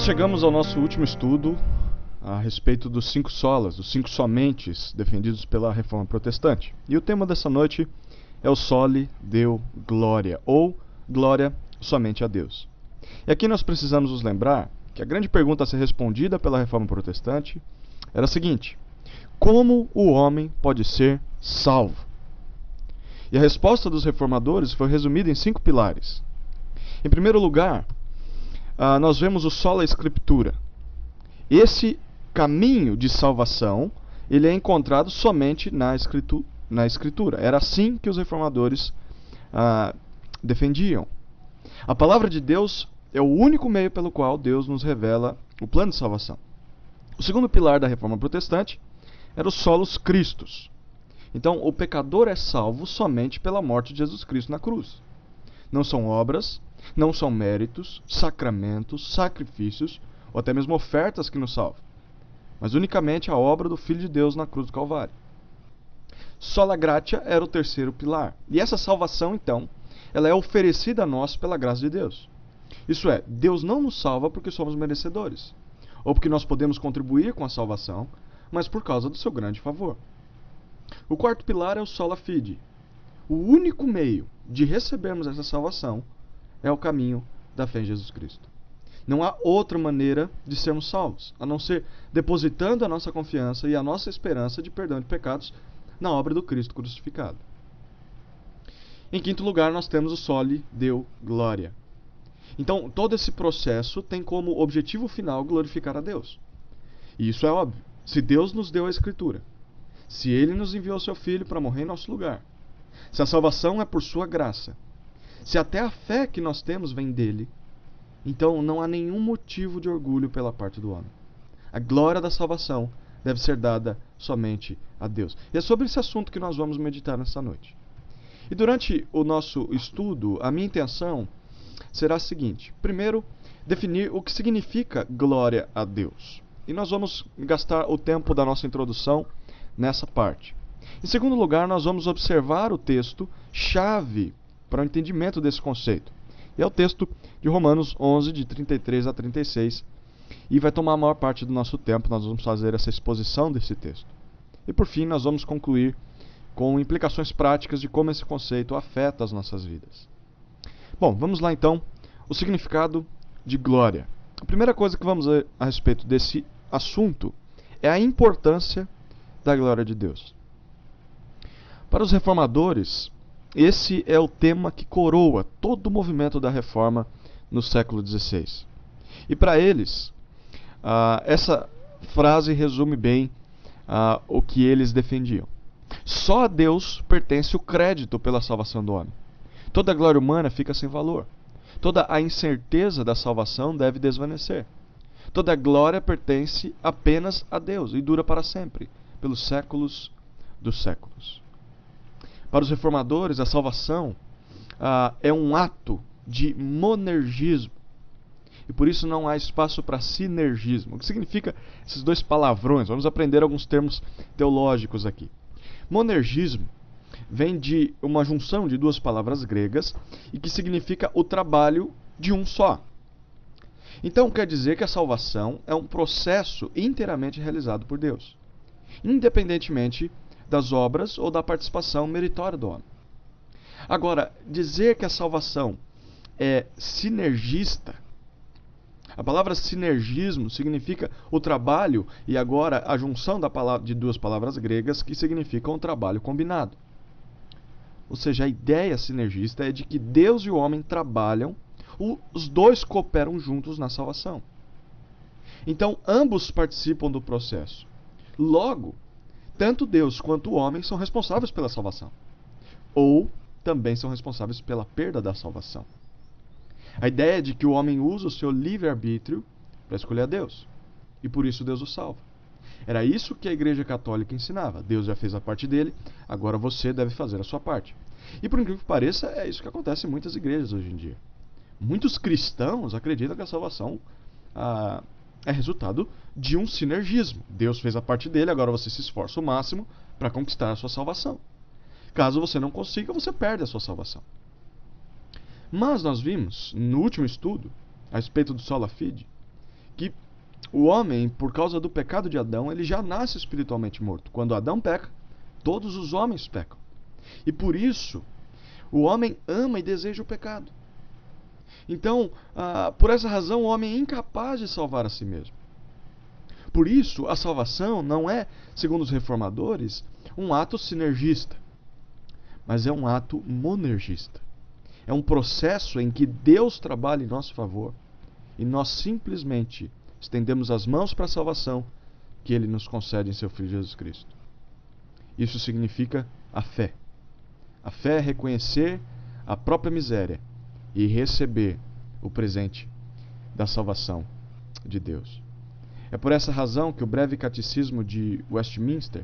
Nós chegamos ao nosso último estudo a respeito dos 5 solas, dos 5 somentes defendidos pela Reforma Protestante. E o tema dessa noite é o Soli Deo Gloria, ou Glória somente a Deus. E aqui nós precisamos nos lembrar que a grande pergunta a ser respondida pela Reforma Protestante era a seguinte: como o homem pode ser salvo? E a resposta dos reformadores foi resumida em 5 pilares. Em primeiro lugar, nós vemos o sola escritura. Esse caminho de salvação, ele é encontrado somente na escritura. Era assim que os reformadores defendiam. A palavra de Deus é o único meio pelo qual Deus nos revela o plano de salvação. O segundo pilar da Reforma Protestante era o solus Christus. Então, o pecador é salvo somente pela morte de Jesus Cristo na cruz. Não são obras, não são méritos, sacramentos, sacrifícios ou até mesmo ofertas que nos salvam, mas unicamente a obra do Filho de Deus na cruz do Calvário. Sola gratia era o terceiro pilar. E essa salvação, então, ela é oferecida a nós pela graça de Deus. Isso é, Deus não nos salva porque somos merecedores, ou porque nós podemos contribuir com a salvação, mas por causa do seu grande favor. O quarto pilar é o sola fide. O único meio de recebermos essa salvação é o caminho da fé em Jesus Cristo. Não há outra maneira de sermos salvos, a não ser depositando a nossa confiança e a nossa esperança de perdão de pecados na obra do Cristo crucificado. Em quinto lugar, nós temos o Soli Deo Gloria. Então, todo esse processo tem como objetivo final glorificar a Deus. E isso é óbvio. Se Deus nos deu a Escritura, se Ele nos enviou seu Filho para morrer em nosso lugar, se a salvação é por sua graça, se até a fé que nós temos vem dele, então não há nenhum motivo de orgulho pela parte do homem. A glória da salvação deve ser dada somente a Deus. E é sobre esse assunto que nós vamos meditar nessa noite. E durante o nosso estudo, a minha intenção será a seguinte: primeiro, definir o que significa glória a Deus. E nós vamos gastar o tempo da nossa introdução nessa parte. Em segundo lugar, nós vamos observar o texto chave para o entendimento desse conceito. E é o texto de Romanos 11, de 33 a 36. E vai tomar a maior parte do nosso tempo, nós vamos fazer essa exposição desse texto. E por fim, nós vamos concluir com implicações práticas de como esse conceito afeta as nossas vidas. Bom, vamos lá então, o significado de glória. A primeira coisa que vamos ver a respeito desse assunto é a importância da glória de Deus. Para os reformadores, esse é o tema que coroa todo o movimento da reforma no século XVI. E para eles, essa frase resume bem o que eles defendiam. Só a Deus pertence o crédito pela salvação do homem. Toda a glória humana fica sem valor. Toda a incerteza da salvação deve desvanecer. Toda a glória pertence apenas a Deus e dura para sempre, pelos séculos dos séculos. Para os reformadores, a salvação é um ato de monergismo. E por isso não há espaço para sinergismo. O que significa esses dois palavrões? Vamos aprender alguns termos teológicos aqui. Monergismo vem de uma junção de duas palavras gregas e que significa o trabalho de um só. Então quer dizer que a salvação é um processo inteiramente realizado por Deus, independentemente das obras ou da participação meritória do homem. Agora, dizer que a salvação é sinergista, a palavra sinergismo significa o trabalho e agora a junção de duas palavras gregas que significam o trabalho combinado. Ou seja, a ideia sinergista é de que Deus e o homem trabalham, os dois cooperam juntos na salvação. Então, ambos participam do processo. Logo, tanto Deus quanto o homem são responsáveis pela salvação, ou também são responsáveis pela perda da salvação. A ideia é de que o homem usa o seu livre-arbítrio para escolher a Deus, e por isso Deus o salva. Era isso que a Igreja Católica ensinava. Deus já fez a parte dele, agora você deve fazer a sua parte. E por incrível que pareça, é isso que acontece em muitas igrejas hoje em dia. Muitos cristãos acreditam que a salvação é resultado de um sinergismo. Deus fez a parte dele, agora você se esforça o máximo para conquistar a sua salvação. Caso você não consiga, você perde a sua salvação. Mas nós vimos, no último estudo, a respeito do sola fide, que o homem, por causa do pecado de Adão, ele já nasce espiritualmente morto. Quando Adão peca, todos os homens pecam. E por isso, o homem ama e deseja o pecado. Então, por essa razão, o homem é incapaz de salvar a si mesmo. Por isso, a salvação não é, segundo os reformadores, um ato sinergista, mas é um ato monergista. É um processo em que Deus trabalha em nosso favor e nós simplesmente estendemos as mãos para a salvação que Ele nos concede em Seu Filho Jesus Cristo. Isso significa a fé. A fé é reconhecer a própria miséria e receber o presente da salvação de Deus. É por essa razão que o breve catecismo de Westminster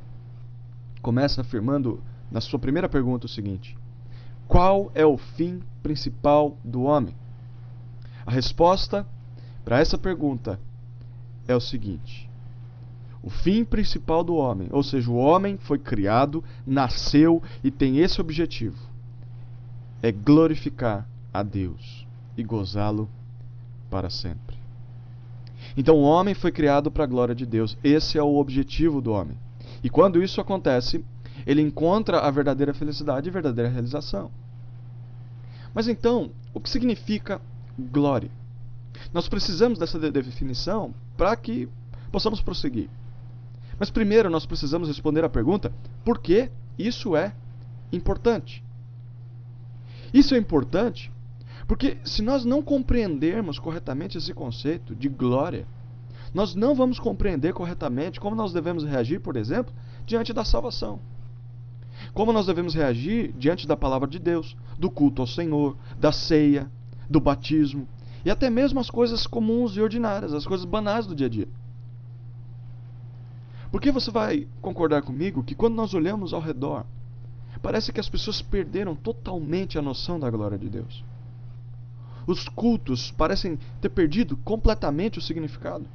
começa afirmando na sua primeira pergunta o seguinte: qual é o fim principal do homem? A resposta para essa pergunta é o seguinte: o fim principal do homem, ou seja, o homem foi criado, nasceu e tem esse objetivo, é glorificar a Deus e gozá-lo para sempre. Então o homem foi criado para a glória de Deus. Esse é o objetivo do homem. E quando isso acontece, ele encontra a verdadeira felicidade e a verdadeira realização. Mas então, o que significa glória? Nós precisamos dessa definição para que possamos prosseguir. Mas primeiro nós precisamos responder à pergunta: por que isso é importante? Isso é importante porque se nós não compreendermos corretamente esse conceito de glória, nós não vamos compreender corretamente como nós devemos reagir, por exemplo, diante da salvação. Como nós devemos reagir diante da palavra de Deus, do culto ao Senhor, da ceia, do batismo e até mesmo as coisas comuns e ordinárias, as coisas banais do dia a dia. Porque você vai concordar comigo que quando nós olhamos ao redor, parece que as pessoas perderam totalmente a noção da glória de Deus. Os cultos parecem ter perdido completamente o significado.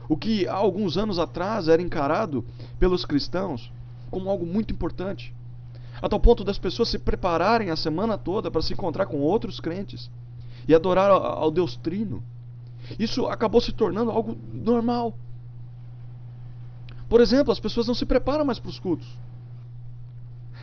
O que há alguns anos atrás era encarado pelos cristãos como algo muito importante, a tal ponto das pessoas se prepararem a semana toda para se encontrar com outros crentes e adorar ao Deus Trino. Isso acabou se tornando algo normal. Por exemplo, as pessoas não se preparam mais para os cultos.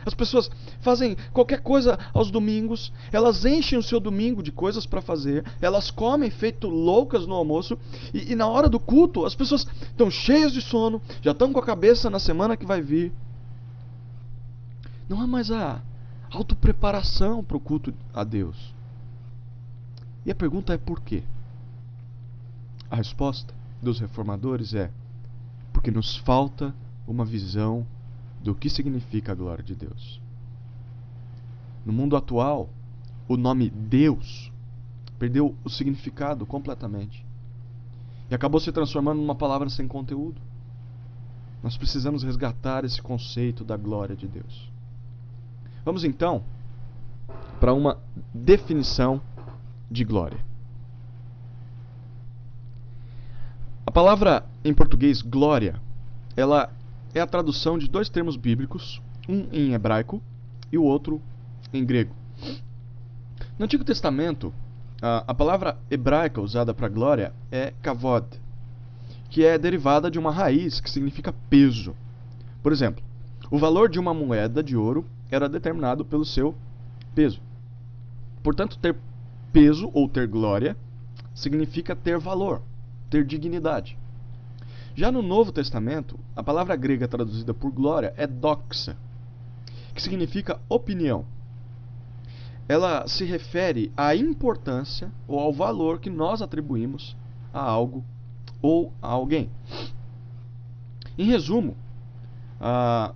As pessoas fazem qualquer coisa aos domingos, elas enchem o seu domingo de coisas para fazer, elas comem feito loucas no almoço, e na hora do culto as pessoas estão cheias de sono, já estão com a cabeça na semana que vai vir. Não há mais a autopreparação para o culto a Deus. E a pergunta é por quê? A resposta dos reformadores é: porque nos falta uma visão do que significa a glória de Deus. No mundo atual, o nome Deus perdeu o significado completamente e acabou se transformando numa palavra sem conteúdo. Nós precisamos resgatar esse conceito da glória de Deus. Vamos então para uma definição de glória. A palavra em português glória, ela é a tradução de dois termos bíblicos, um em hebraico e o outro em grego. No Antigo Testamento, a palavra hebraica usada para glória é kavod, que é derivada de uma raiz que significa peso. Por exemplo, o valor de uma moeda de ouro era determinado pelo seu peso. Portanto, ter peso ou ter glória significa ter valor, ter dignidade. Já no Novo Testamento, a palavra grega traduzida por glória é doxa, que significa opinião. Ela se refere à importância ou ao valor que nós atribuímos a algo ou a alguém. Em resumo, a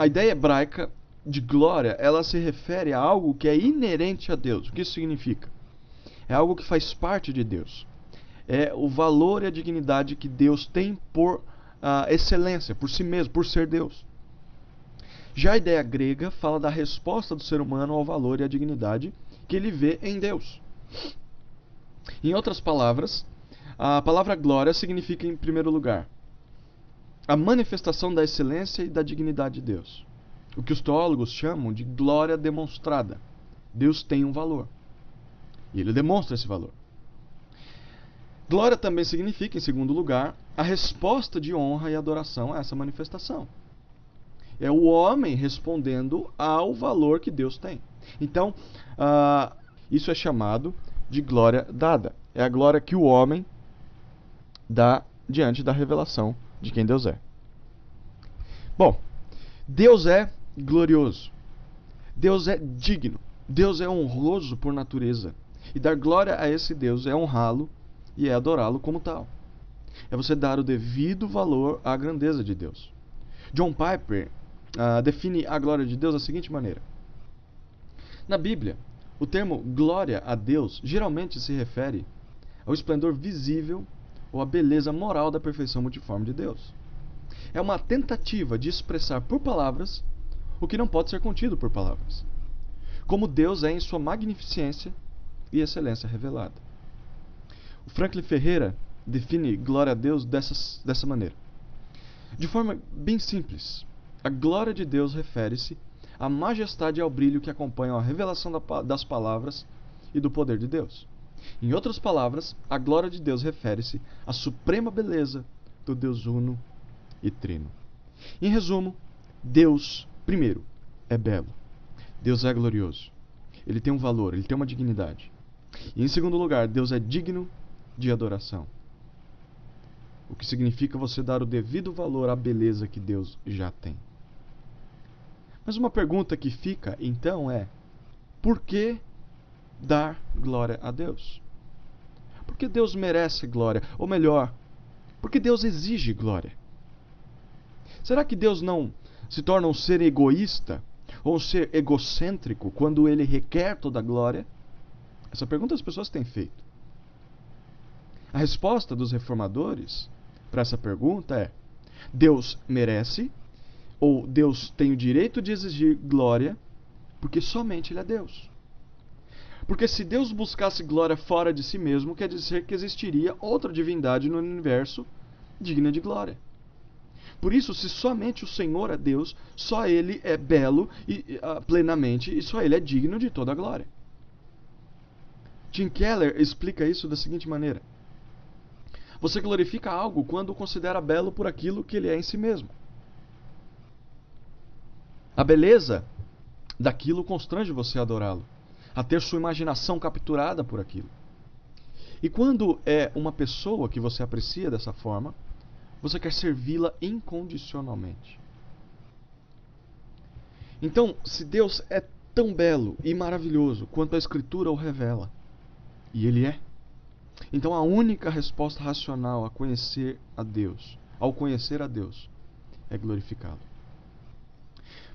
ideia hebraica de glória, ela se refere a algo que é inerente a Deus. O que isso significa? É algo que faz parte de Deus. É o valor e a dignidade que Deus tem por excelência, por si mesmo, por ser Deus. Já a ideia grega fala da resposta do ser humano ao valor e à dignidade que ele vê em Deus. Em outras palavras, a palavra glória significa, em primeiro lugar, a manifestação da excelência e da dignidade de Deus. O que os teólogos chamam de glória demonstrada. Deus tem um valor. E ele demonstra esse valor. Glória também significa, em segundo lugar, a resposta de honra e adoração a essa manifestação. É o homem respondendo ao valor que Deus tem. Então, isso é chamado de glória dada. É a glória que o homem dá diante da revelação de quem Deus é. Bom, Deus é glorioso. Deus é digno. Deus é honroso por natureza. E dar glória a esse Deus é honrá-lo e é adorá-lo como tal. É você dar o devido valor à grandeza de Deus. John Piper define a glória de Deus da seguinte maneira. Na Bíblia, o termo glória a Deus geralmente se refere ao esplendor visível ou à beleza moral da perfeição multiforme de Deus. É uma tentativa de expressar por palavras o que não pode ser contido por palavras. Como Deus é em sua magnificência e excelência revelada. O Franklin Ferreira define glória a Deus dessa maneira. De forma bem simples, a glória de Deus refere-se à majestade e ao brilho que acompanham a revelação das palavras e do poder de Deus. Em outras palavras, a glória de Deus refere-se à suprema beleza do Deus uno e trino. Em resumo, Deus, primeiro, é belo. Deus é glorioso. Ele tem um valor, ele tem uma dignidade. E em segundo lugar, Deus é digno de adoração. O que significa você dar o devido valor à beleza que Deus já tem. Mas uma pergunta que fica, então, é: por que dar glória a Deus? Por que Deus merece glória? Ou melhor, por que Deus exige glória? Será que Deus não se torna um ser egoísta ou um ser egocêntrico quando ele requer toda a glória? Essa pergunta as pessoas têm feito. A resposta dos reformadores para essa pergunta é: Deus merece ou Deus tem o direito de exigir glória porque somente Ele é Deus. Porque se Deus buscasse glória fora de si mesmo, quer dizer que existiria outra divindade no universo digna de glória. Por isso, se somente o Senhor é Deus, só Ele é belo plenamente e só Ele é digno de toda a glória. Tim Keller explica isso da seguinte maneira: você glorifica algo quando o considera belo por aquilo que ele é em si mesmo. A beleza daquilo constrange você a adorá-lo, a ter sua imaginação capturada por aquilo. E quando é uma pessoa que você aprecia dessa forma, você quer servi-la incondicionalmente. Então, se Deus é tão belo e maravilhoso quanto a Escritura o revela, e Ele é, então a única resposta racional ao conhecer a Deus, é glorificá-lo.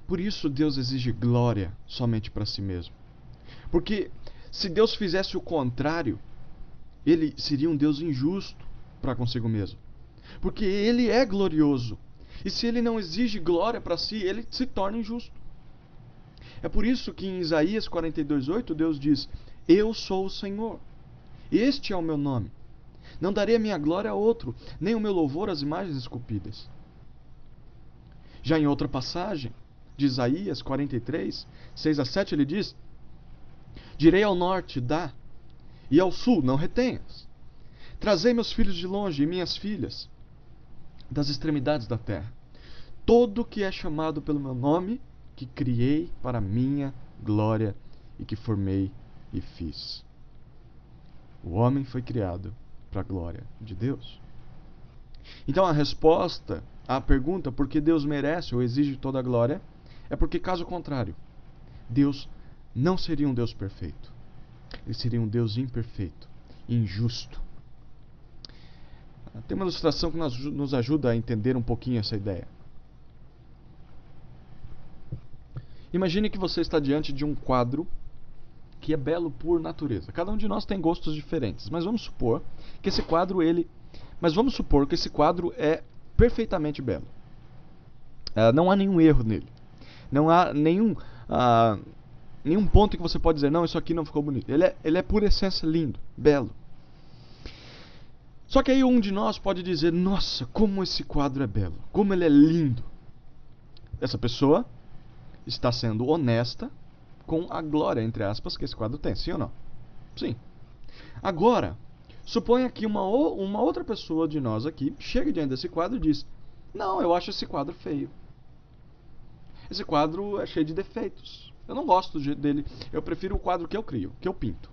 Por isso Deus exige glória somente para si mesmo. Porque se Deus fizesse o contrário, Ele seria um Deus injusto para consigo mesmo. Porque Ele é glorioso. E se Ele não exige glória para si, Ele se torna injusto. É por isso que em Isaías 42:8 Deus diz: eu sou o Senhor. Este é o meu nome. Não darei a minha glória a outro, nem o meu louvor às imagens esculpidas. Já em outra passagem, de Isaías 43:6-7, ele diz: direi ao norte, dá, e ao sul, não retenhas. Trazei meus filhos de longe e minhas filhas das extremidades da terra. Todo que é chamado pelo meu nome, que criei para minha glória e que formei e fiz. O homem foi criado para a glória de Deus. Então a resposta à pergunta por que Deus merece ou exige toda a glória é porque, caso contrário, Deus não seria um Deus perfeito. Ele seria um Deus imperfeito, injusto. Tem uma ilustração que nos ajuda a entender um pouquinho essa ideia. Imagine que você está diante de um quadro que é belo por natureza. Cada um de nós tem gostos diferentes, mas vamos supor que esse quadro é perfeitamente belo. Não há nenhum erro nele. Não há nenhum ponto em que você pode dizer: não, isso aqui não ficou bonito. Ele é por essência lindo, belo. Só que aí um de nós pode dizer: nossa, como esse quadro é belo, como ele é lindo. Essa pessoa está sendo honesta com a glória, entre aspas, que esse quadro tem, sim ou não? Sim. Agora, Suponha que uma outra pessoa de nós aqui chega diante desse quadro e diz: não, eu acho esse quadro feio. Esse quadro é cheio de defeitos. Eu não gosto dele. Eu prefiro o quadro que eu crio, que eu pinto.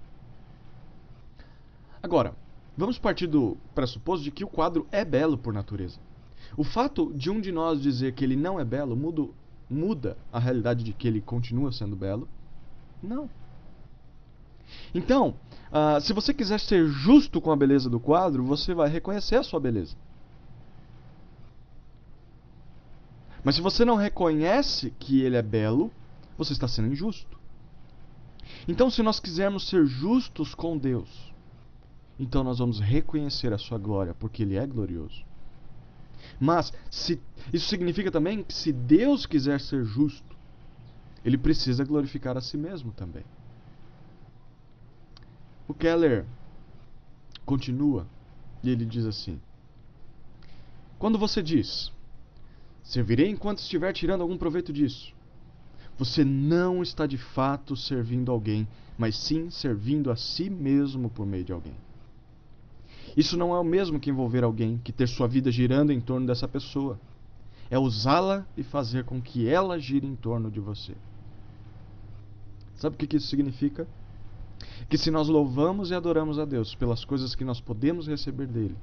Agora, vamos partir do pressuposto de que o quadro é belo por natureza. O fato de um de nós dizer que ele não é belo muda a realidade de que ele continua sendo belo? Não. Então, se você quiser ser justo com a beleza do quadro, você vai reconhecer a sua beleza. Mas se você não reconhece que ele é belo, você está sendo injusto. Então, se nós quisermos ser justos com Deus, então nós vamos reconhecer a sua glória, porque ele é glorioso. Mas isso significa também que se Deus quiser ser justo, ele precisa glorificar a si mesmo também. O Keller continua e ele diz assim: quando você diz, servirei enquanto estiver tirando algum proveito disso, você não está de fato servindo alguém, mas sim servindo a si mesmo por meio de alguém. Isso não é o mesmo que envolver alguém, que ter sua vida girando em torno dessa pessoa. É usá-la e fazer com que ela gire em torno de você. Sabe o que isso significa? Que se nós louvamos e adoramos a Deus pelas coisas que nós podemos receber dele,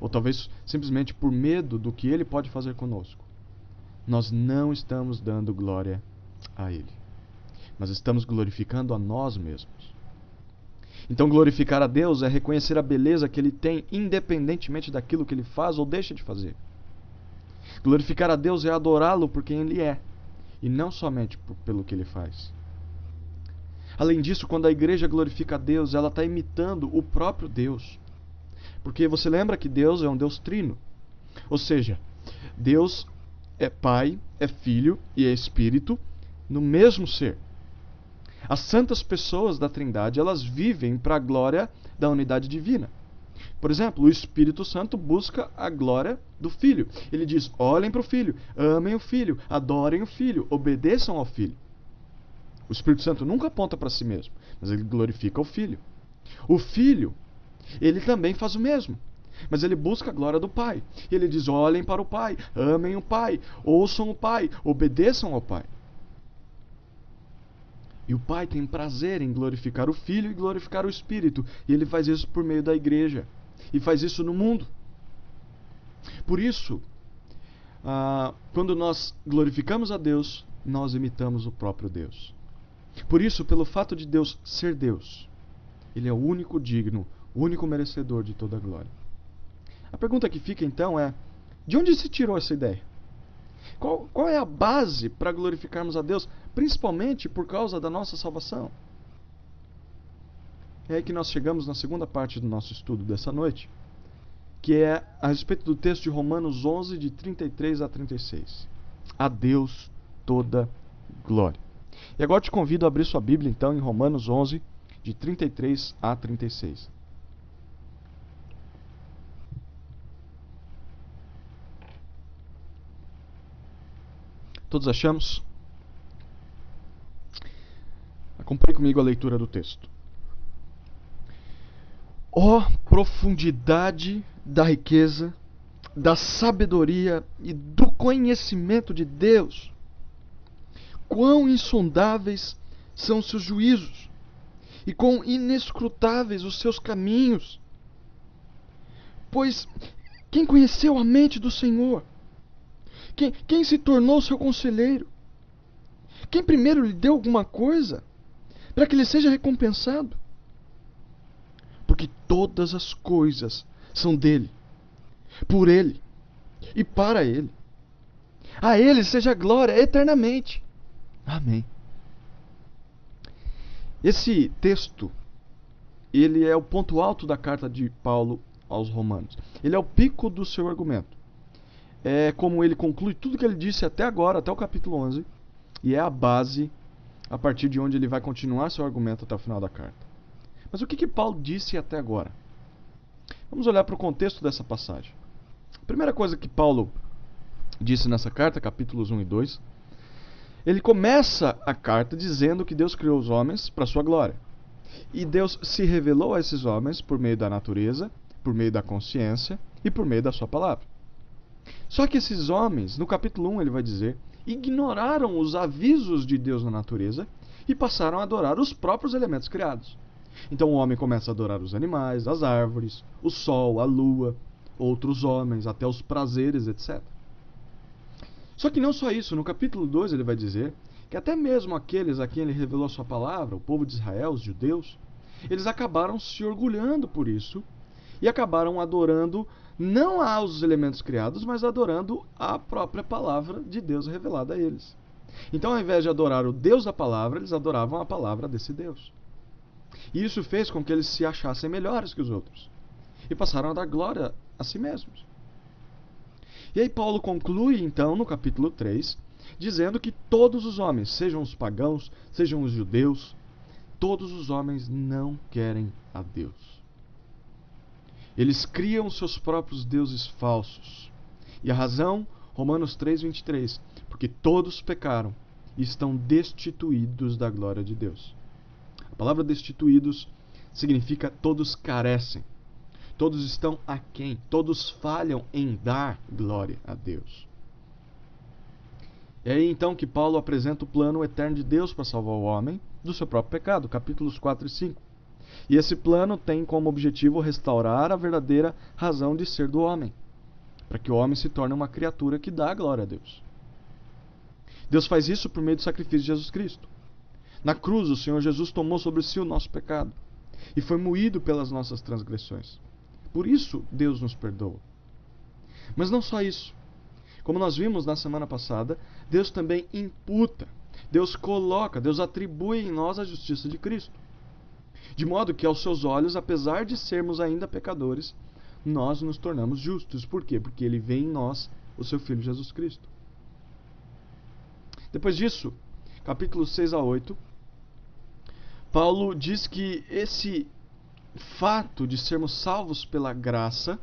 ou talvez simplesmente por medo do que ele pode fazer conosco, nós não estamos dando glória a ele, mas estamos glorificando a nós mesmos. Então glorificar a Deus é reconhecer a beleza que ele tem, independentemente daquilo que ele faz ou deixa de fazer. Glorificar a Deus é adorá-lo por quem ele é, e não somente pelo que ele faz. Além disso, quando a igreja glorifica a Deus, ela está imitando o próprio Deus. Porque você lembra que Deus é um Deus trino. Ou seja, Deus é Pai, é Filho e é Espírito no mesmo ser. As santas pessoas da Trindade, elas vivem para a glória da unidade divina. Por exemplo, o Espírito Santo busca a glória do Filho. Ele diz: olhem para o Filho, amem o Filho, adorem o Filho, obedeçam ao Filho. O Espírito Santo nunca aponta para si mesmo, mas ele glorifica o Filho. O Filho, ele também faz o mesmo, mas ele busca a glória do Pai. Ele diz: olhem para o Pai, amem o Pai, ouçam o Pai, obedeçam ao Pai. E o Pai tem prazer em glorificar o Filho e glorificar o Espírito. E ele faz isso por meio da igreja. E faz isso no mundo. Por isso, quando nós glorificamos a Deus, nós imitamos o próprio Deus. Por isso, pelo fato de Deus ser Deus, ele é o único digno, o único merecedor de toda a glória. A pergunta que fica então é: de onde se tirou essa ideia? Qual é a base para glorificarmos a Deus, principalmente por causa da nossa salvação? É aí que nós chegamos na segunda parte do nosso estudo dessa noite, que é a respeito do texto de Romanos 11, de 33 a 36. A Deus toda glória. E agora te convido a abrir sua Bíblia então em Romanos 11, de 33 a 36. Todos achamos? Acompanhe comigo a leitura do texto. Ó profundidade da riqueza, da sabedoria e do conhecimento de Deus! Quão insondáveis são os seus juízos, e quão inescrutáveis os seus caminhos! Pois quem conheceu a mente do Senhor? Quem se tornou seu conselheiro? Quem primeiro lhe deu alguma coisa, para que lhe seja recompensado? Porque todas as coisas são dele, por ele e para ele. A ele seja glória eternamente. Amém. Esse texto, ele é o ponto alto da carta de Paulo aos Romanos. Ele é o pico do seu argumento. É como ele conclui tudo que ele disse até agora, até o capítulo 11, e é a base a partir de onde ele vai continuar seu argumento até o final da carta. Mas o que Paulo disse até agora? Vamos olhar para o contexto dessa passagem. A primeira coisa que Paulo disse nessa carta, capítulos 1 e 2, ele começa a carta dizendo que Deus criou os homens para sua glória. E Deus se revelou a esses homens por meio da natureza, por meio da consciência e por meio da sua palavra. Só que esses homens, no capítulo 1 ele vai dizer, ignoraram os avisos de Deus na natureza e passaram a adorar os próprios elementos criados. Então o homem começa a adorar os animais, as árvores, o sol, a lua, outros homens, até os prazeres, etc. Só que não só isso, no capítulo 2 ele vai dizer que até mesmo aqueles a quem ele revelou a sua palavra, o povo de Israel, os judeus, eles acabaram se orgulhando por isso e acabaram adorando não aos elementos criados, mas adorando a própria palavra de Deus revelada a eles. Então, ao invés de adorar o Deus da palavra, eles adoravam a palavra desse Deus. E isso fez com que eles se achassem melhores que os outros e passaram a dar glória a si mesmos. E aí Paulo conclui, então, no capítulo 3, dizendo que todos os homens, sejam os pagãos, sejam os judeus, todos os homens não querem a Deus. Eles criam seus próprios deuses falsos. E a razão, Romanos 3:23, porque todos pecaram e estão destituídos da glória de Deus. A palavra destituídos significa todos carecem. Todos estão aquém, todos falham em dar glória a Deus. É aí então que Paulo apresenta o plano eterno de Deus para salvar o homem do seu próprio pecado, capítulos 4 e 5. E esse plano tem como objetivo restaurar a verdadeira razão de ser do homem, para que o homem se torne uma criatura que dá glória a Deus. Deus faz isso por meio do sacrifício de Jesus Cristo. Na cruz, o Senhor Jesus tomou sobre si o nosso pecado e foi moído pelas nossas transgressões. Por isso, Deus nos perdoa. Mas não só isso. Como nós vimos na semana passada, Deus também imputa, Deus coloca, Deus atribui em nós a justiça de Cristo. De modo que, aos seus olhos, apesar de sermos ainda pecadores, nós nos tornamos justos. Por quê? Porque Ele vê em nós o seu Filho Jesus Cristo. Depois disso, capítulos 6 a 8, Paulo diz que esse fato de sermos salvos pela graça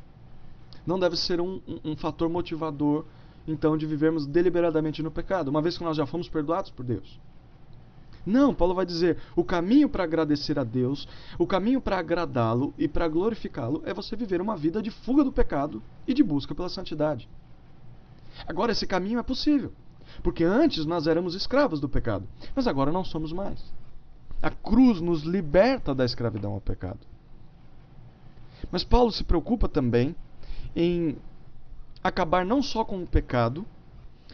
não deve ser um fator motivador, então, de vivermos deliberadamente no pecado, uma vez que nós já fomos perdoados por Deus. Não, Paulo vai dizer, o caminho para agradecer a Deus, o caminho para agradá-lo e para glorificá-lo é você viver uma vida de fuga do pecado e de busca pela santidade. Agora, esse caminho é possível, porque antes nós éramos escravos do pecado, mas agora não somos mais. A cruz nos liberta da escravidão ao pecado. Mas Paulo se preocupa também em acabar não só com o pecado,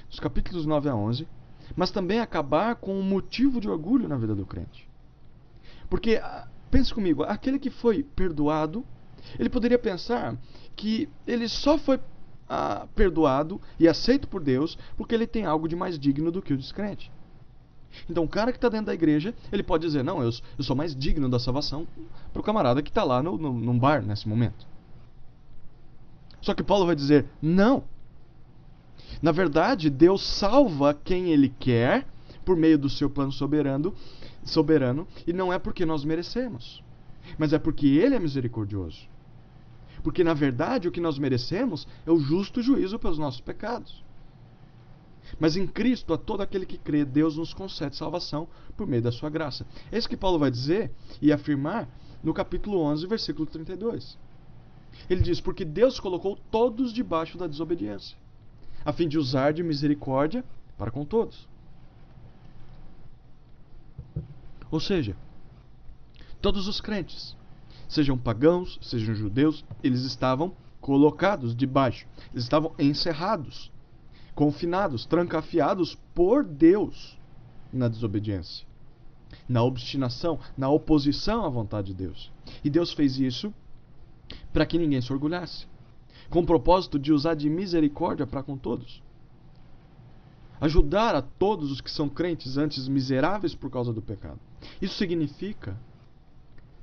dos capítulos 9 a 11, mas também acabar com o motivo de orgulho na vida do crente. Porque, pense comigo, aquele que foi perdoado, ele poderia pensar que ele só foi perdoado e aceito por Deus porque ele tem algo de mais digno do que o descrente. Então o cara que está dentro da igreja, ele pode dizer, não, eu sou mais digno da salvação para o camarada que está lá num bar nesse momento. Só que Paulo vai dizer, não. Na verdade, Deus salva quem Ele quer por meio do seu plano soberano, e não é porque nós merecemos, mas é porque Ele é misericordioso. Porque, na verdade, o que nós merecemos é o justo juízo pelos nossos pecados. Mas em Cristo, a todo aquele que crê, Deus nos concede salvação por meio da sua graça. É isso que Paulo vai dizer e afirmar no capítulo 11, versículo 32. Ele diz, porque Deus colocou todos debaixo da desobediência, a fim de usar de misericórdia para com todos. Ou seja, todos os crentes, sejam pagãos, sejam judeus, eles estavam colocados debaixo, eles estavam encerrados, confinados, trancafiados por Deus na desobediência, na obstinação, na oposição à vontade de Deus. E Deus fez isso para que ninguém se orgulhasse, com o propósito de usar de misericórdia para com todos. Ajudar a todos os que são crentes antes miseráveis por causa do pecado. Isso significa,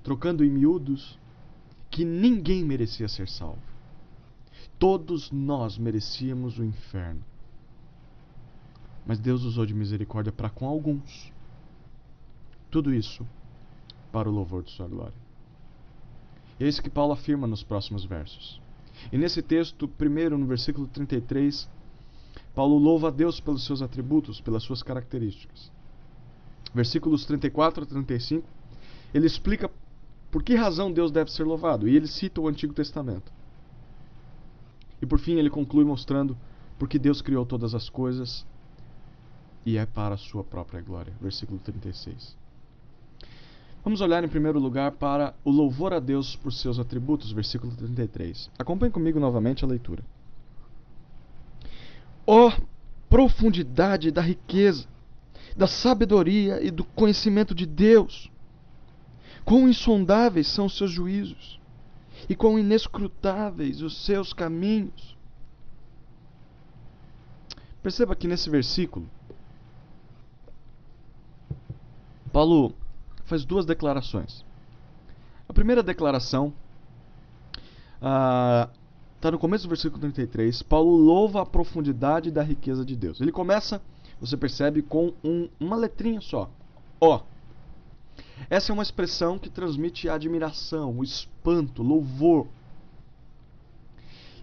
trocando em miúdos, que ninguém merecia ser salvo. Todos nós merecíamos o inferno. Mas Deus usou de misericórdia para com alguns. Tudo isso para o louvor de sua glória. E é isso que Paulo afirma nos próximos versos. E nesse texto, primeiro no versículo 33, Paulo louva a Deus pelos seus atributos, pelas suas características. Versículos 34 a 35, ele explica por que razão Deus deve ser louvado, e ele cita o Antigo Testamento. E por fim ele conclui mostrando porque Deus criou todas as coisas e é para a sua própria glória. Versículo 36. Vamos olhar em primeiro lugar para o louvor a Deus por seus atributos, versículo 33. Acompanhe comigo novamente a leitura. Ó profundidade da riqueza, da sabedoria e do conhecimento de Deus! Quão insondáveis são os seus juízos, e quão inescrutáveis os seus caminhos! Perceba que nesse versículo, Paulo faz duas declarações. A primeira declaração está no começo do versículo 33. Paulo louva a profundidade da riqueza de Deus. Ele começa, você percebe, com uma letrinha só. Ó. Essa é uma expressão que transmite admiração, espanto, louvor.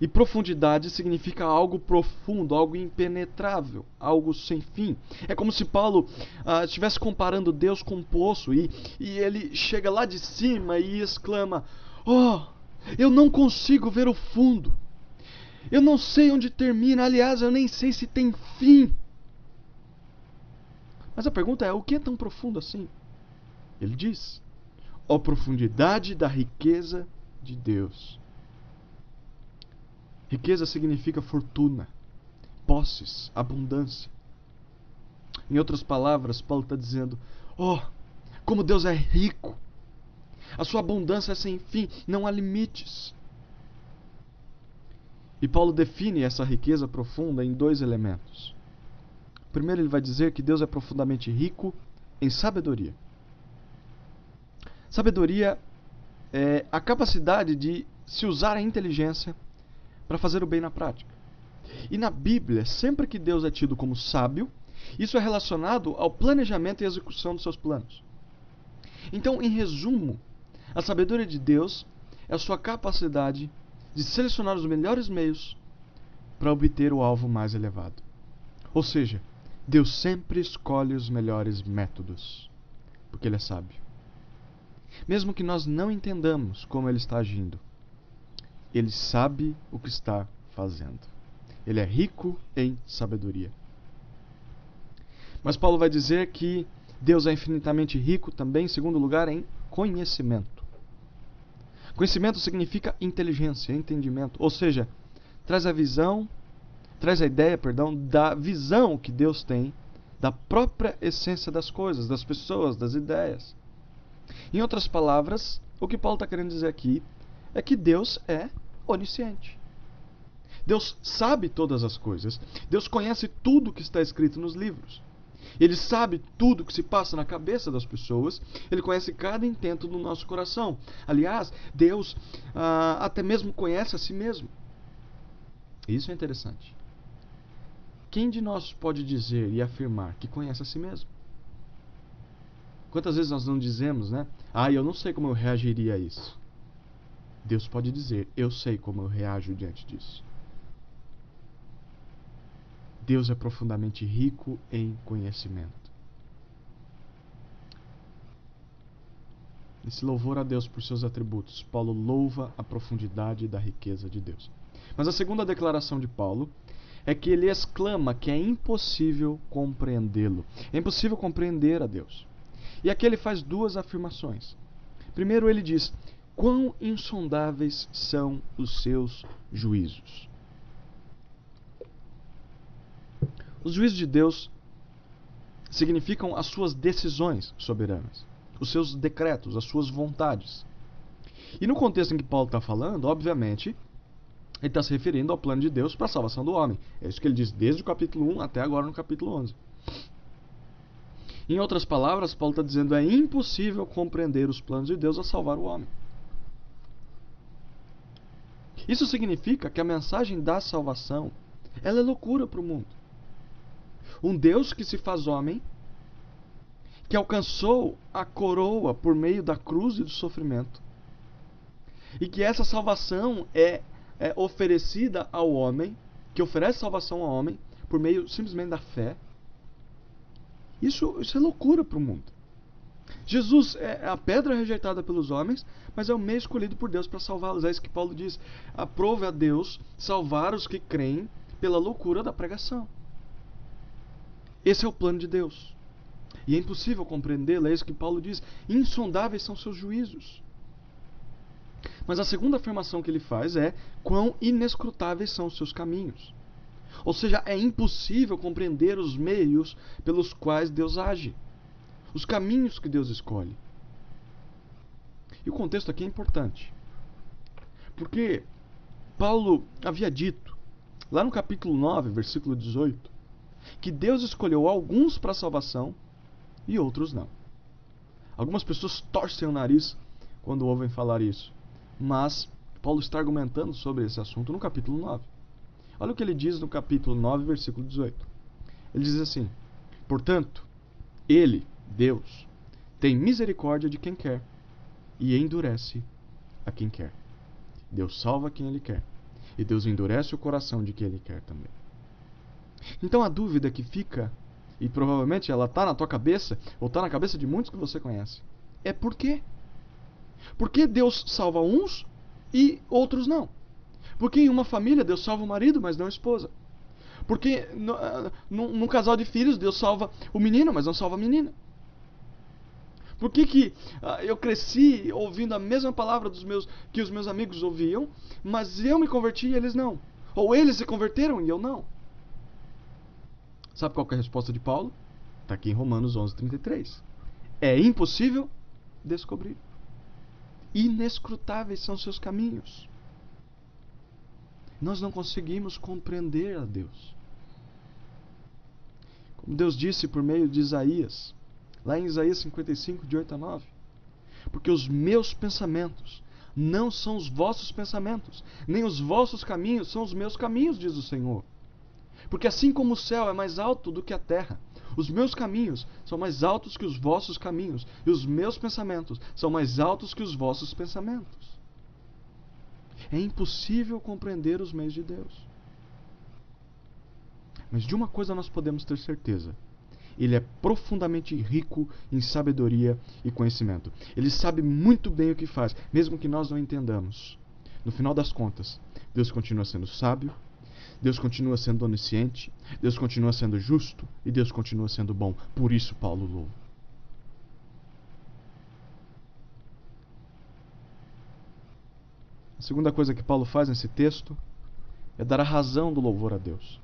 E profundidade significa algo profundo, algo impenetrável, algo sem fim. É como se Paulo estivesse comparando Deus com um poço e ele chega lá de cima e exclama: "Oh, eu não consigo ver o fundo. Eu não sei onde termina, aliás, eu nem sei se tem fim." Mas a pergunta é: o que é tão profundo assim? Ele diz: "Ó profundidade da riqueza de Deus." Riqueza significa fortuna, posses, abundância. Em outras palavras, Paulo está dizendo: "Oh, como Deus é rico! A sua abundância é sem fim, não há limites." E Paulo define essa riqueza profunda em dois elementos. Primeiro, ele vai dizer que Deus é profundamente rico em sabedoria. Sabedoria é a capacidade de se usar a inteligência para fazer o bem na prática. E na Bíblia, sempre que Deus é tido como sábio, isso é relacionado ao planejamento e execução dos seus planos. Então, em resumo, a sabedoria de Deus é a sua capacidade de selecionar os melhores meios para obter o alvo mais elevado. Ou seja, Deus sempre escolhe os melhores métodos, porque Ele é sábio. Mesmo que nós não entendamos como Ele está agindo, Ele sabe o que está fazendo. Ele é rico em sabedoria. Mas Paulo vai dizer que Deus é infinitamente rico também, em segundo lugar, em conhecimento. Conhecimento significa inteligência, entendimento. Ou seja, traz a ideia da visão que Deus tem da própria essência das coisas, das pessoas, das ideias. Em outras palavras, o que Paulo está querendo dizer aqui é que Deus é onisciente. Deus sabe todas as coisas. Deus conhece tudo que está escrito nos livros. Ele sabe tudo que se passa na cabeça das pessoas. Ele conhece cada intento do nosso coração. Aliás, Deus até mesmo conhece a si mesmo. Isso é interessante. Quem de nós pode dizer e afirmar que conhece a si mesmo? Quantas vezes nós não dizemos, né? Eu não sei como eu reagiria a isso. Deus pode dizer: eu sei como eu reajo diante disso. Deus é profundamente rico em conhecimento. Esse louvor a Deus por seus atributos, Paulo louva a profundidade da riqueza de Deus. Mas a segunda declaração de Paulo é que ele exclama que é impossível compreendê-lo. É impossível compreender a Deus. E aqui ele faz duas afirmações. Primeiro ele diz: quão insondáveis são os seus juízos. Os juízos de Deus significam as suas decisões soberanas, os seus decretos, as suas vontades. E no contexto em que Paulo está falando, obviamente, ele está se referindo ao plano de Deus para a salvação do homem. É isso que ele diz desde o capítulo 1 até agora no capítulo 11. Em outras palavras, Paulo está dizendo: é impossível compreender os planos de Deus a salvar o homem. Isso significa que a mensagem da salvação, ela é loucura para o mundo. Um Deus que se faz homem, que alcançou a coroa por meio da cruz e do sofrimento, e que essa salvação é oferecida ao homem, que oferece salvação ao homem por meio simplesmente da fé. Isso é loucura para o mundo. Jesus é a pedra rejeitada pelos homens, mas é o meio escolhido por Deus para salvá-los. É isso que Paulo diz. Aprove a Deus salvar os que creem pela loucura da pregação. Esse é o plano de Deus. E é impossível compreendê-lo, é isso que Paulo diz. Insondáveis são seus juízos. Mas a segunda afirmação que ele faz é: quão inescrutáveis são os seus caminhos. Ou seja, é impossível compreender os meios pelos quais Deus age, os caminhos que Deus escolhe. E o contexto aqui é importante, porque Paulo havia dito, lá no capítulo 9, versículo 18, que Deus escolheu alguns para a salvação e outros não. Algumas pessoas torcem o nariz quando ouvem falar isso, mas Paulo está argumentando sobre esse assunto no capítulo 9. Olha o que ele diz no capítulo 9, versículo 18. Ele diz assim: portanto, ele, Deus, tem misericórdia de quem quer e endurece a quem quer. Deus salva quem Ele quer e Deus endurece o coração de quem Ele quer também. Então a dúvida que fica, e provavelmente ela está na tua cabeça, ou está na cabeça de muitos que você conhece, é por quê? Por que Deus salva uns e outros não? Por que em uma família Deus salva o marido, mas não a esposa? Por que num casal de filhos Deus salva o menino, mas não salva a menina? Por que eu cresci ouvindo a mesma palavra que os meus amigos ouviam, mas eu me converti e eles não? Ou eles se converteram e eu não? Sabe qual que é a resposta de Paulo? Está aqui em Romanos 11:33. É impossível descobrir. Inescrutáveis são seus caminhos. Nós não conseguimos compreender a Deus. Como Deus disse por meio de Isaías, lá em Isaías 55, de 8 a 9. Porque os meus pensamentos não são os vossos pensamentos, nem os vossos caminhos são os meus caminhos, diz o Senhor. Porque assim como o céu é mais alto do que a terra, os meus caminhos são mais altos que os vossos caminhos, e os meus pensamentos são mais altos que os vossos pensamentos. É impossível compreender os meios de Deus. Mas de uma coisa nós podemos ter certeza: Ele é profundamente rico em sabedoria e conhecimento. Ele sabe muito bem o que faz, mesmo que nós não entendamos. No final das contas, Deus continua sendo sábio, Deus continua sendo onisciente, Deus continua sendo justo e Deus continua sendo bom. Por isso Paulo louva. A segunda coisa que Paulo faz nesse texto é dar a razão do louvor a Deus.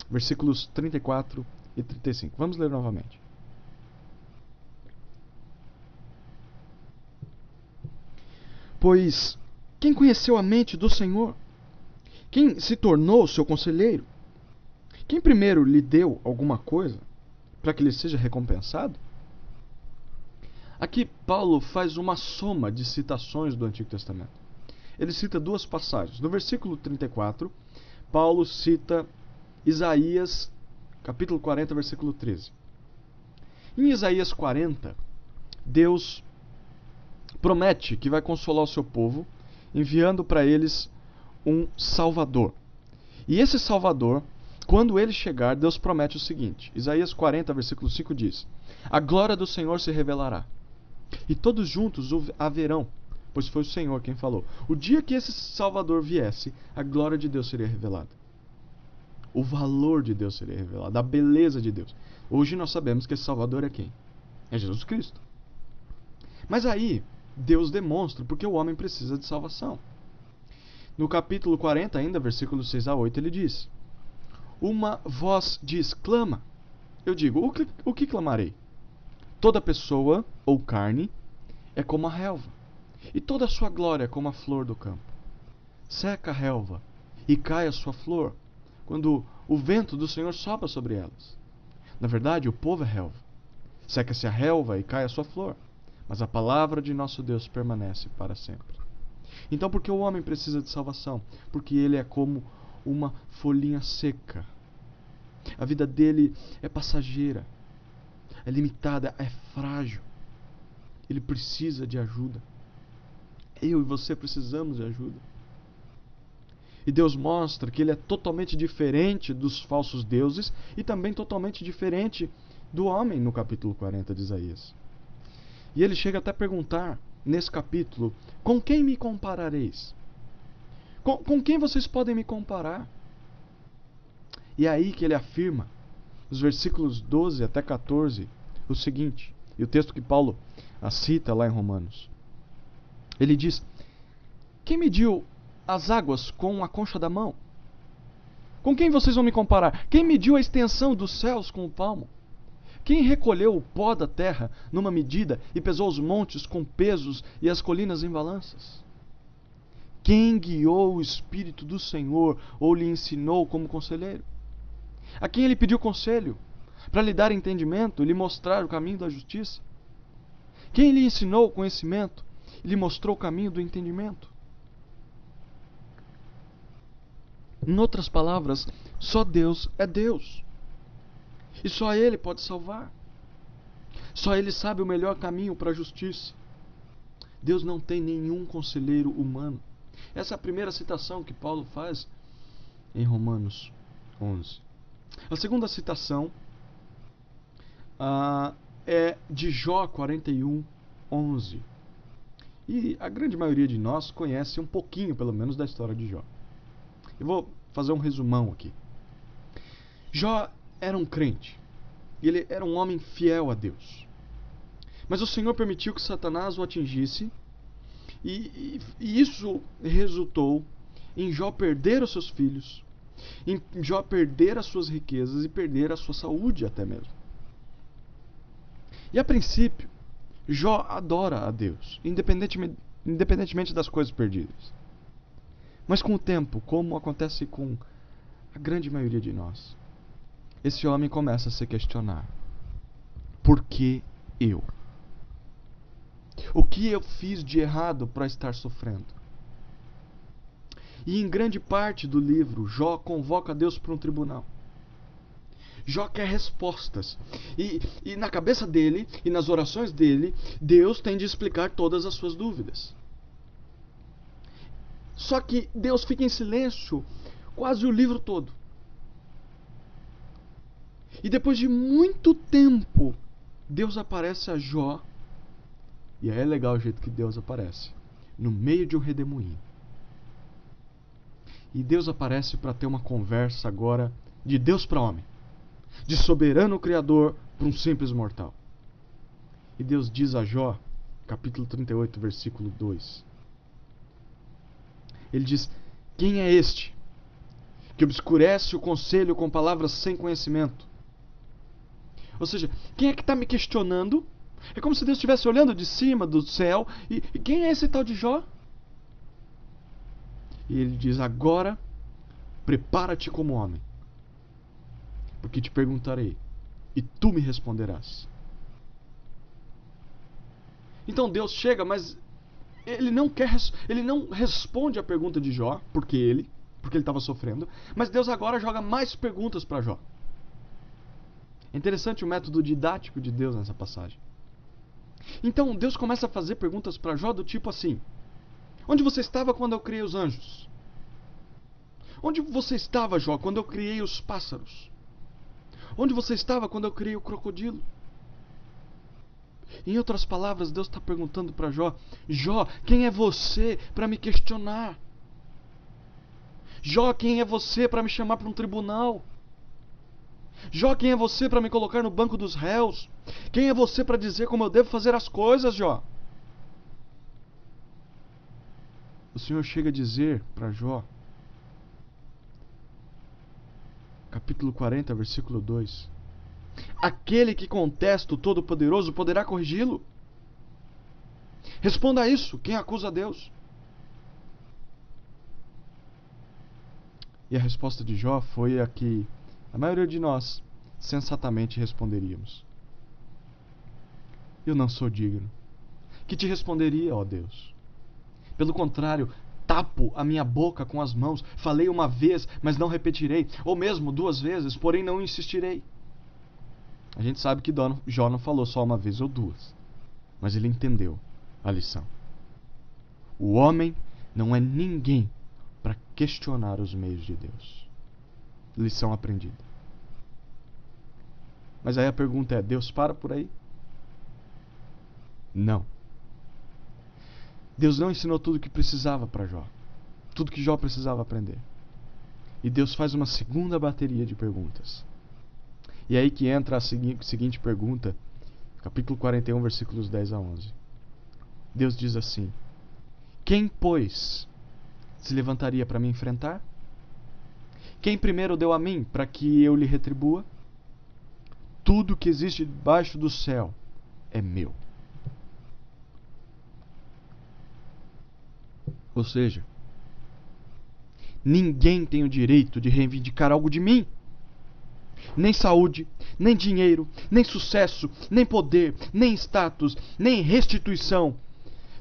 Versículos 34 e 35. Vamos ler novamente. Pois quem conheceu a mente do Senhor? Quem se tornou seu conselheiro? Quem primeiro lhe deu alguma coisa para que lhe seja recompensado? Aqui Paulo faz uma soma de citações do Antigo Testamento. Ele cita duas passagens. No versículo 34, Paulo cita Isaías, capítulo 40, versículo 13. Em Isaías 40, Deus promete que vai consolar o seu povo, enviando para eles um Salvador. E esse Salvador, quando ele chegar, Deus promete o seguinte. Isaías 40, versículo 5 diz: a glória do Senhor se revelará, e todos juntos a verão, pois foi o Senhor quem falou. O dia que esse Salvador viesse, a glória de Deus seria revelada. O valor de Deus seria revelado, a beleza de Deus. Hoje nós sabemos que esse Salvador é quem? É Jesus Cristo. Mas aí, Deus demonstra porque o homem precisa de salvação. No capítulo 40, ainda, versículos 6 a 8, ele diz: uma voz diz, clama. Eu digo, o que clamarei? Toda pessoa, ou carne, é como a relva, e toda a sua glória é como a flor do campo. Seca a relva, e cai a sua flor, quando o vento do Senhor sopra sobre elas. Na verdade, o povo é relva. Seca-se a relva e cai a sua flor, mas a palavra de nosso Deus permanece para sempre. Então, por que o homem precisa de salvação? Porque ele é como uma folhinha seca. A vida dele é passageira, é limitada, é frágil. Ele precisa de ajuda. Eu e você precisamos de ajuda. E Deus mostra que ele é totalmente diferente dos falsos deuses e também totalmente diferente do homem no capítulo 40 de Isaías. E ele chega até a perguntar, nesse capítulo, com quem me comparareis? Com quem vocês podem me comparar? E é aí que ele afirma, nos versículos 12 até 14, o seguinte, e o texto que Paulo cita lá em Romanos. Ele diz: quem mediu as águas com a concha da mão? Com quem vocês vão me comparar? Quem mediu a extensão dos céus com o palmo? Quem recolheu o pó da terra numa medida e pesou os montes com pesos e as colinas em balanças? Quem guiou o Espírito do Senhor ou lhe ensinou como conselheiro? A quem ele pediu conselho para lhe dar entendimento e lhe mostrar o caminho da justiça? Quem lhe ensinou o conhecimento e lhe mostrou o caminho do entendimento? Em outras palavras, só Deus é Deus. E só Ele pode salvar. Só Ele sabe o melhor caminho para a justiça. Deus não tem nenhum conselheiro humano. Essa é a primeira citação que Paulo faz em Romanos 11. A segunda citação é de Jó 41, 11. E a grande maioria de nós conhece um pouquinho, pelo menos, da história de Jó. Eu vou fazer um resumão aqui. Jó era um crente. E ele era um homem fiel a Deus. Mas o Senhor permitiu que Satanás o atingisse. E isso resultou em Jó perder os seus filhos. Em Jó perder as suas riquezas e perder a sua saúde até mesmo. E a princípio, Jó adora a Deus, independentemente das coisas perdidas. Mas com o tempo, como acontece com a grande maioria de nós, esse homem começa a se questionar: por que eu? O que eu fiz de errado para estar sofrendo? E em grande parte do livro, Jó convoca Deus para um tribunal. Jó quer respostas. E na cabeça dele e nas orações dele, Deus tem de explicar todas as suas dúvidas. Só que Deus fica em silêncio quase o livro todo. E depois de muito tempo, Deus aparece a Jó. E aí é legal o jeito que Deus aparece. No meio de um redemoinho. E Deus aparece para ter uma conversa agora de Deus para homem. De soberano Criador para um simples mortal. E Deus diz a Jó, capítulo 38, versículo 2. Ele diz: quem é este que obscurece o conselho com palavras sem conhecimento? Ou seja, quem é que está me questionando? É como se Deus estivesse olhando de cima do céu. E quem é esse tal de Jó? E ele diz: agora prepara-te como homem, porque te perguntarei e tu me responderás. Então Deus chega, mas ele não responde a pergunta de Jó, porque ele estava sofrendo, mas Deus agora joga mais perguntas para Jó. É interessante o método didático de Deus nessa passagem. Então Deus começa a fazer perguntas para Jó do tipo assim: onde você estava quando eu criei os anjos? Onde você estava, Jó, quando eu criei os pássaros? Onde você estava quando eu criei o crocodilo? Em outras palavras, Deus está perguntando para Jó: Jó, quem é você para me questionar? Jó, quem é você para me chamar para um tribunal? Jó, quem é você para me colocar no banco dos réus? Quem é você para dizer como eu devo fazer as coisas, Jó? O Senhor chega a dizer para Jó, capítulo 40, versículo 2: aquele que contesta o Todo-Poderoso poderá corrigi-lo? Responda a isso, quem acusa a Deus? E a resposta de Jó foi a que a maioria de nós sensatamente responderíamos: eu não sou digno. Que te responderia, ó Deus? Pelo contrário, tapo a minha boca com as mãos. Falei uma vez, mas não repetirei. Ou mesmo 2 vezes, porém não insistirei. A gente sabe que Jó não falou só uma vez ou 2. Mas ele entendeu a lição. O homem não é ninguém para questionar os meios de Deus. Lição aprendida. Mas aí a pergunta é: Deus para por aí? Não. Deus não ensinou tudo o que precisava para Jó. Tudo que Jó precisava aprender. E Deus faz uma segunda bateria de perguntas. E é aí que entra a seguinte pergunta, capítulo 41, versículos 10 a 11. Deus diz assim: quem, pois, se levantaria para me enfrentar? Quem primeiro deu a mim para que eu lhe retribua? Tudo que existe debaixo do céu é meu. Ou seja, ninguém tem o direito de reivindicar algo de mim. Nem saúde, nem dinheiro, nem sucesso, nem poder, nem status, nem restituição.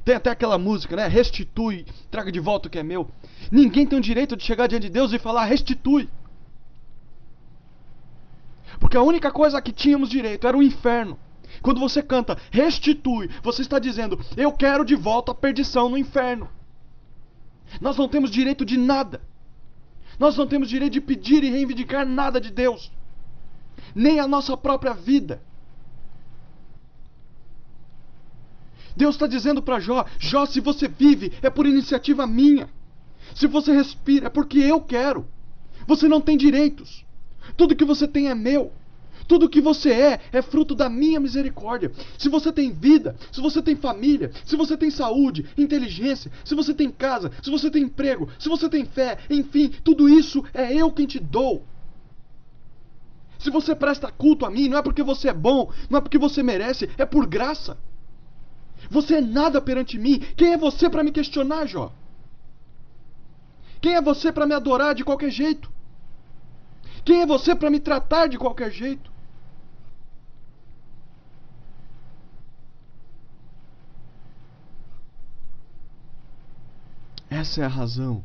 Tem até aquela música, né? Restitui, traga de volta o que é meu. Ninguém tem o direito de chegar diante de Deus e falar restitui. Porque a única coisa que tínhamos direito era o inferno. Quando você canta restitui, você está dizendo eu quero de volta a perdição no inferno. Nós não temos direito de nada. Nós não temos direito de pedir e reivindicar nada de Deus. Nem a nossa própria vida. Deus está dizendo para Jó: Jó, se você vive é por iniciativa minha. Se você respira é porque eu quero. Você não tem direitos. Tudo que você tem é meu. Tudo que você é fruto da minha misericórdia. Se você tem vida, se você tem família, se você tem saúde, inteligência, se você tem casa, se você tem emprego, se você tem fé, enfim, tudo isso é eu quem te dou. Se você presta culto a mim, não é porque você é bom, não é porque você merece, é por graça. Você é nada perante mim. Quem é você para me questionar, Jó? Quem é você para me adorar de qualquer jeito? Quem é você para me tratar de qualquer jeito? Essa é a razão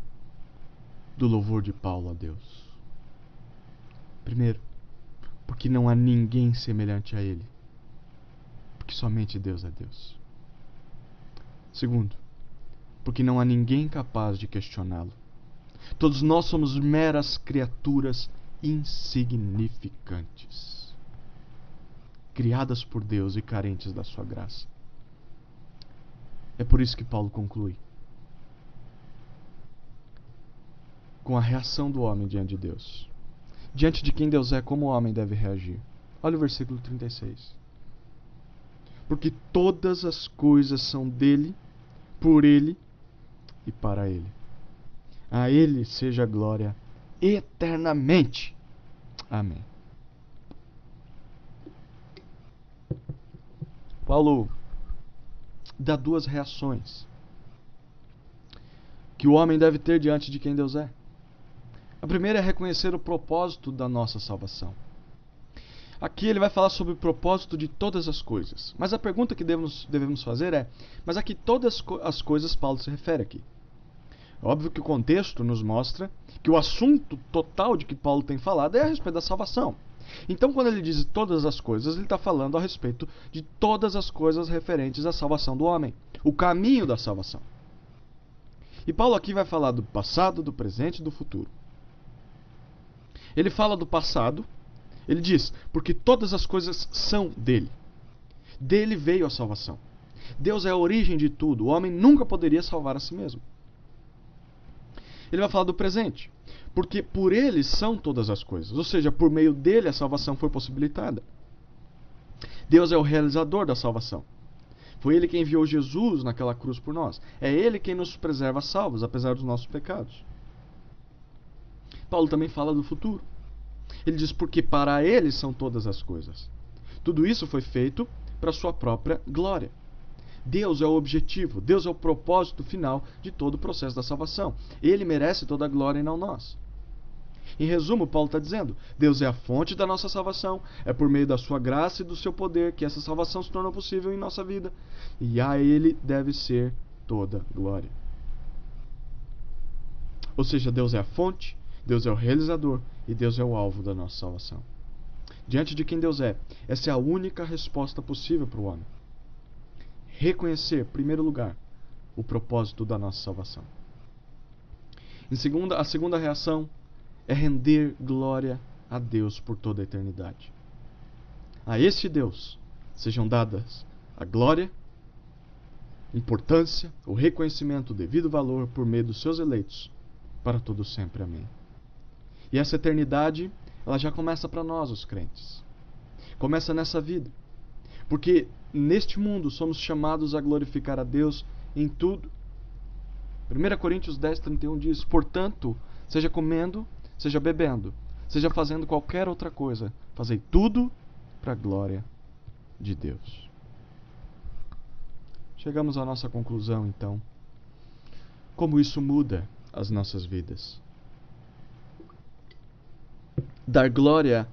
do louvor de Paulo a Deus. Primeiro, porque não há ninguém semelhante a Ele. Porque somente Deus é Deus. Segundo, porque não há ninguém capaz de questioná-lo. Todos nós somos meras criaturas insignificantes, criadas por Deus e carentes da sua graça. É por isso que Paulo conclui com a reação do homem diante de Deus. Diante de quem Deus é, como o homem deve reagir. Olha o versículo 36. Porque todas as coisas são dele, por ele e para ele. A ele seja a glória eternamente. Amém. Paulo dá duas reações que o homem deve ter diante de quem Deus é. A primeira é reconhecer o propósito da nossa salvação. Aqui ele vai falar sobre o propósito de todas as coisas. Mas a pergunta que devemos fazer é: mas a que todas as coisas Paulo se refere aqui? Óbvio que o contexto nos mostra que o assunto total de que Paulo tem falado é a respeito da salvação. Então, quando ele diz todas as coisas, ele está falando a respeito de todas as coisas referentes à salvação do homem, o caminho da salvação. E Paulo aqui vai falar do passado, do presente e do futuro. Ele fala do passado, ele diz, porque todas as coisas são dele. Dele veio a salvação. Deus é a origem de tudo, o homem nunca poderia salvar a si mesmo. Ele vai falar do presente, porque por ele são todas as coisas, ou seja, por meio dele a salvação foi possibilitada. Deus é o realizador da salvação. Foi ele quem enviou Jesus naquela cruz por nós. É ele quem nos preserva salvos, apesar dos nossos pecados. Paulo também fala do futuro. Ele diz, porque para ele são todas as coisas. Tudo isso foi feito para a sua própria glória. Deus é o objetivo, Deus é o propósito final de todo o processo da salvação. Ele merece toda a glória e não nós. Em resumo, Paulo está dizendo, Deus é a fonte da nossa salvação, é por meio da sua graça e do seu poder que essa salvação se tornou possível em nossa vida. E a ele deve ser toda glória. Ou seja, Deus é a fonte, Deus é o realizador e Deus é o alvo da nossa salvação. Diante de quem Deus é, essa é a única resposta possível para o homem. Reconhecer, em primeiro lugar, o propósito da nossa salvação. A segunda reação é render glória a Deus por toda a eternidade. A este Deus sejam dadas a glória importância, o reconhecimento, o devido valor por meio dos seus eleitos, para todo sempre. Amém. E essa eternidade, ela já começa para nós, os crentes. Começa nessa vida. Porque neste mundo somos chamados a glorificar a Deus em tudo. 1 Coríntios 10:31 diz: portanto, seja comendo, seja bebendo, seja fazendo qualquer outra coisa, fazei tudo para a glória de Deus. Chegamos à nossa conclusão, então. Como isso muda as nossas vidas? Dar glória,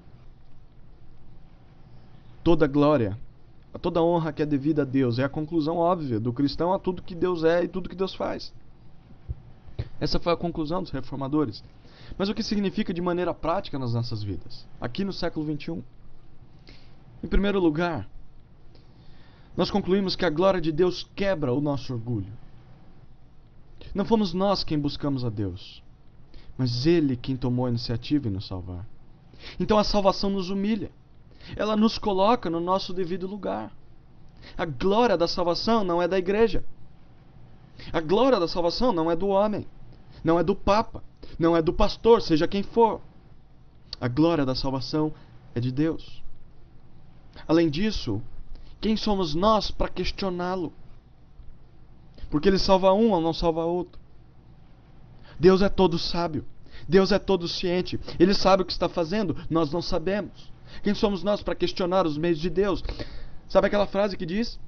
toda glória, a toda honra que é devida a Deus, é a conclusão óbvia do cristão a tudo que Deus é e tudo que Deus faz. Essa foi a conclusão dos reformadores. Mas o que significa de maneira prática nas nossas vidas, aqui no século XXI? Em primeiro lugar, nós concluímos que a glória de Deus quebra o nosso orgulho. Não fomos nós quem buscamos a Deus, mas Ele quem tomou a iniciativa em nos salvar. Então a salvação nos humilha. Ela nos coloca no nosso devido lugar. A glória da salvação não é da igreja. A glória da salvação não é do homem, não é do papa, não é do pastor, seja quem for. A glória da salvação é de Deus. Além disso, quem somos nós para questioná-lo? Porque Ele salva um ou não salva outro. Deus é todo sábio. Deus é todo ciente. Ele sabe o que está fazendo, nós não sabemos. Quem somos nós para questionar os meios de Deus? Sabe aquela frase que diz: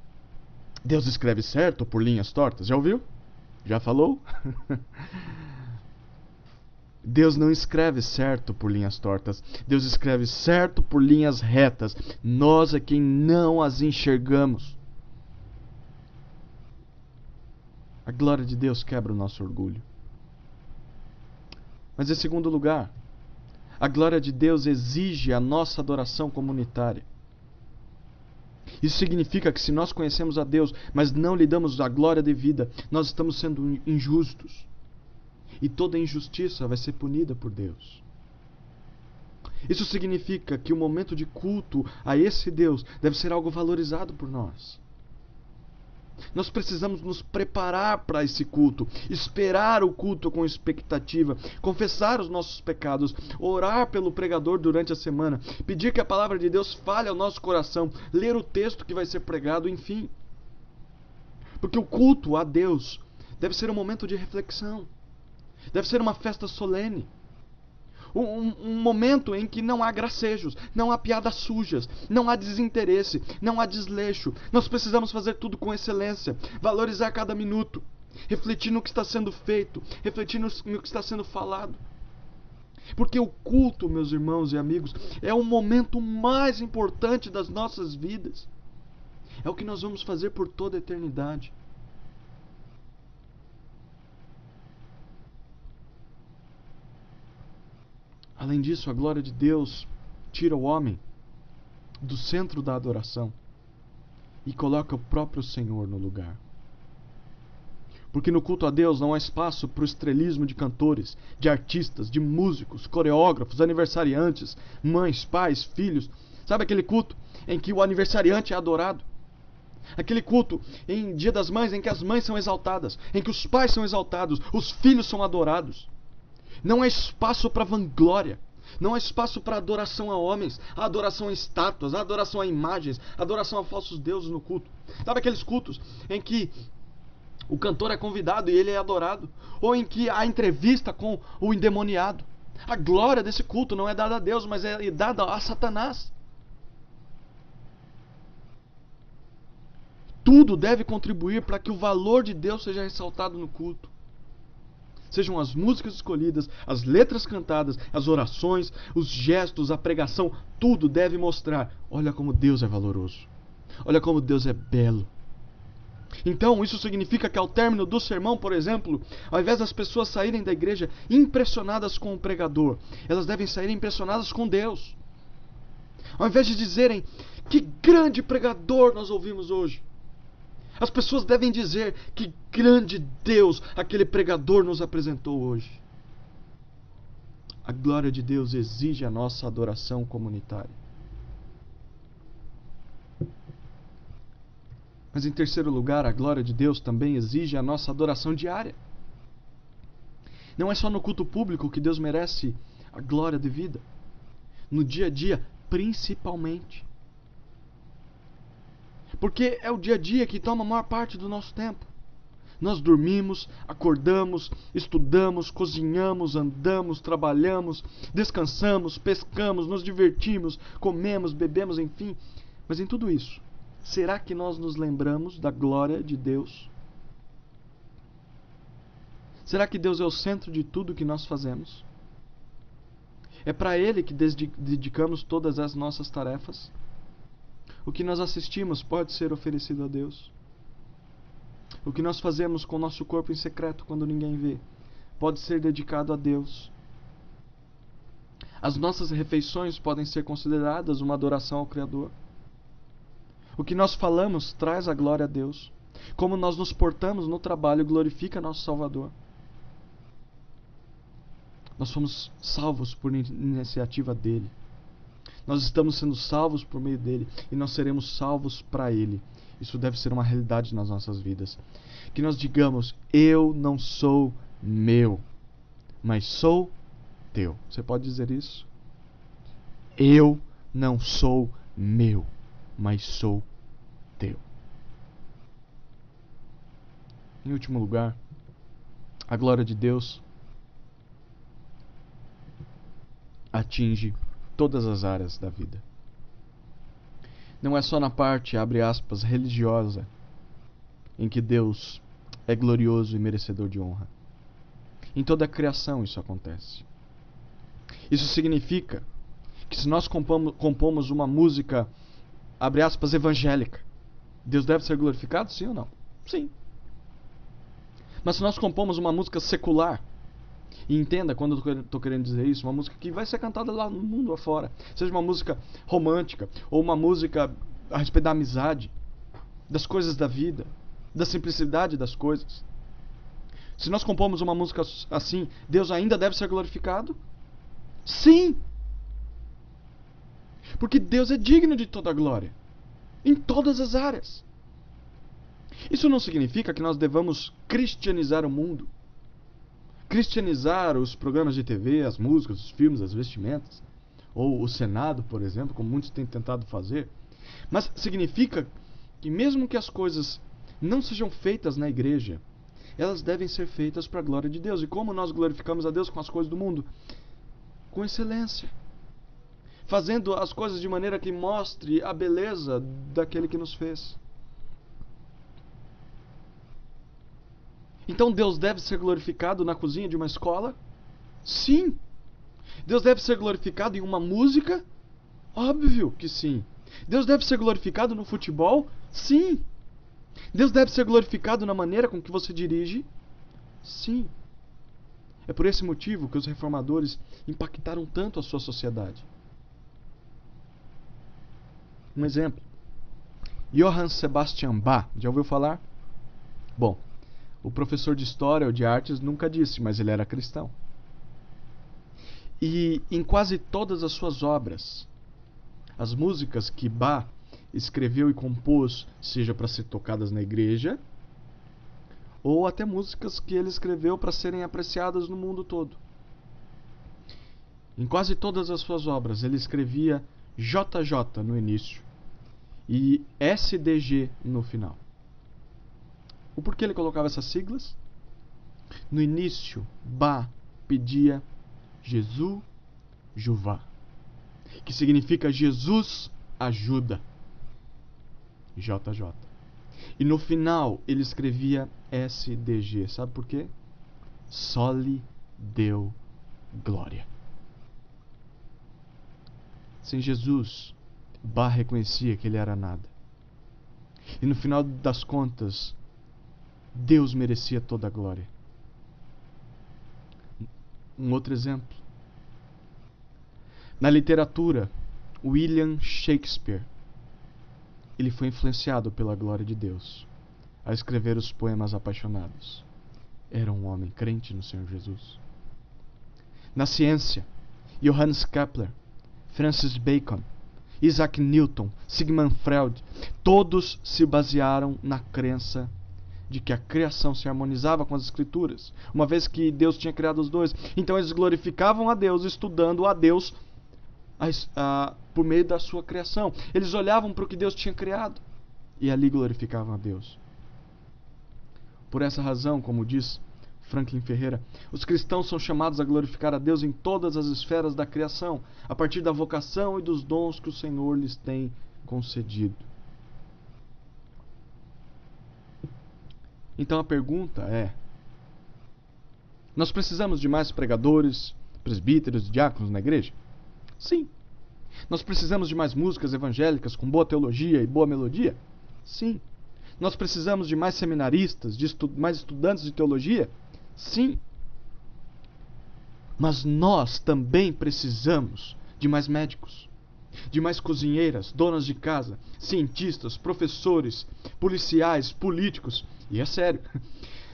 Deus escreve certo por linhas tortas? Já ouviu? Já falou? Deus não escreve certo por linhas tortas. Deus escreve certo por linhas retas. Nós é quem não as enxergamos. A glória de Deus quebra o nosso orgulho. Mas em segundo lugar, a glória de Deus exige a nossa adoração comunitária. Isso significa que se nós conhecemos a Deus, mas não lhe damos a glória devida, nós estamos sendo injustos. E toda injustiça vai ser punida por Deus. Isso significa que o momento de culto a esse Deus deve ser algo valorizado por nós. Nós precisamos nos preparar para esse culto, esperar o culto com expectativa, confessar os nossos pecados, orar pelo pregador durante a semana, pedir que a palavra de Deus fale ao nosso coração, ler o texto que vai ser pregado, enfim. Porque o culto a Deus deve ser um momento de reflexão, deve ser uma festa solene. Um momento em que não há gracejos, não há piadas sujas, não há desinteresse, não há desleixo. Nós precisamos fazer tudo com excelência, valorizar cada minuto, refletir no que está sendo feito, refletir no que está sendo falado. Porque o culto, meus irmãos e amigos, é o momento mais importante das nossas vidas. É o que nós vamos fazer por toda a eternidade. Além disso, a glória de Deus tira o homem do centro da adoração e coloca o próprio Senhor no lugar. Porque no culto a Deus não há espaço para o estrelismo de cantores, de artistas, de músicos, coreógrafos, aniversariantes, mães, pais, filhos. Sabe aquele culto em que o aniversariante é adorado? Aquele culto em Dia das Mães em que as mães são exaltadas, em que os pais são exaltados, os filhos são adorados. Não há espaço para vanglória. Não há espaço para adoração a homens, a adoração a estátuas, a adoração a imagens, a adoração a falsos deuses no culto. Sabe aqueles cultos em que o cantor é convidado e ele é adorado? Ou em que há entrevista com o endemoniado? A glória desse culto não é dada a Deus, mas é dada a Satanás. Tudo deve contribuir para que o valor de Deus seja ressaltado no culto. Sejam as músicas escolhidas, as letras cantadas, as orações, os gestos, a pregação, tudo deve mostrar: olha como Deus é valoroso, olha como Deus é belo. Então, isso significa que ao término do sermão, por exemplo, ao invés das pessoas saírem da igreja impressionadas com o pregador, elas devem sair impressionadas com Deus. Ao invés de dizerem: que grande pregador nós ouvimos hoje, as pessoas devem dizer: que grande Deus aquele pregador nos apresentou hoje. A glória de Deus exige a nossa adoração comunitária. Mas em terceiro lugar, a glória de Deus também exige a nossa adoração diária. Não é só no culto público que Deus merece a glória devida. No dia a dia, principalmente. Porque é o dia a dia que toma a maior parte do nosso tempo. Nós dormimos, acordamos, estudamos, cozinhamos, andamos, trabalhamos, descansamos, pescamos, nos divertimos, comemos, bebemos, enfim. Mas em tudo isso, será que nós nos lembramos da glória de Deus? Será que Deus é o centro de tudo que nós fazemos? É para Ele que dedicamos todas as nossas tarefas? O que nós assistimos pode ser oferecido a Deus? O que nós fazemos com o nosso corpo em secreto quando ninguém vê pode ser dedicado a Deus? As nossas refeições podem ser consideradas uma adoração ao Criador? O que nós falamos traz a glória a Deus? Como nós nos portamos no trabalho glorifica nosso Salvador? Nós fomos salvos por iniciativa dele. Nós estamos sendo salvos por meio dele e nós seremos salvos para ele. Isso deve ser uma realidade nas nossas vidas. Que nós digamos: eu não sou meu, mas sou teu. Você pode dizer isso? Eu não sou meu, mas sou teu. Em último lugar, a glória de Deus atinge todas as áreas da vida. Não é só na parte, abre aspas, religiosa, em que Deus é glorioso e merecedor de honra. Em toda a criação isso acontece. Isso significa que se nós compomos uma música, abre aspas, evangélica, Deus deve ser glorificado, sim ou não? Sim. Mas se nós compomos uma música secular, e entenda quando eu estou querendo dizer isso, uma música que vai ser cantada lá no mundo afora, seja uma música romântica, ou uma música a respeito da amizade, das coisas da vida, da simplicidade das coisas. Se nós compomos uma música assim, Deus ainda deve ser glorificado? Sim! Porque Deus é digno de toda a glória, em todas as áreas. Isso não significa que nós devamos cristianizar o mundo, cristianizar os programas de TV, as músicas, os filmes, as vestimentas, ou o Senado, por exemplo, como muitos têm tentado fazer. Mas significa que mesmo que as coisas não sejam feitas na igreja, elas devem ser feitas para a glória de Deus. E como nós glorificamos a Deus com as coisas do mundo? Com excelência. Fazendo as coisas de maneira que mostre a beleza daquele que nos fez. Então Deus deve ser glorificado na cozinha de uma escola? Sim. Deus deve ser glorificado em uma música? Óbvio que sim. Deus deve ser glorificado no futebol? Sim. Deus deve ser glorificado na maneira com que você dirige? Sim. É por esse motivo que os reformadores impactaram tanto a sua sociedade. Um exemplo. Johann Sebastian Bach. Já ouviu falar? Bom, o professor de História ou de Artes nunca disse, mas ele era cristão. E em quase todas as suas obras, as músicas que Bach escreveu e compôs, seja para ser tocadas na igreja, ou até músicas que ele escreveu para serem apreciadas no mundo todo. Em quase todas as suas obras, ele escrevia JJ no início e SDG no final. O porquê ele colocava essas siglas? No início, Bach pedia Jesus Juvá, que significa Jesus ajuda. JJ. E no final ele escrevia SDG. Sabe por quê? Soli Deo Glória. Sem Jesus, Bach reconhecia que ele era nada. E no final das contas, Deus merecia toda a glória. Um outro exemplo. Na literatura, William Shakespeare, ele foi influenciado pela glória de Deus a escrever os poemas apaixonados. Era um homem crente no Senhor Jesus. Na ciência, Johannes Kepler, Francis Bacon, Isaac Newton, Sigmund Freud, todos se basearam na crença de que a criação se harmonizava com as Escrituras, uma vez que Deus tinha criado os dois. Então eles glorificavam a Deus, estudando a Deus por meio da sua criação. Eles olhavam para o que Deus tinha criado e ali glorificavam a Deus. Por essa razão, como diz Franklin Ferreira, os cristãos são chamados a glorificar a Deus em todas as esferas da criação, a partir da vocação e dos dons que o Senhor lhes tem concedido. Então a pergunta é: nós precisamos de mais pregadores, presbíteros, diáconos na igreja? Sim. Nós precisamos de mais músicas evangélicas com boa teologia e boa melodia? Sim. Nós precisamos de mais seminaristas, mais estudantes de teologia? Sim. Mas nós também precisamos de mais médicos, de mais cozinheiras, donas de casa, cientistas, professores, policiais, políticos. E é sério.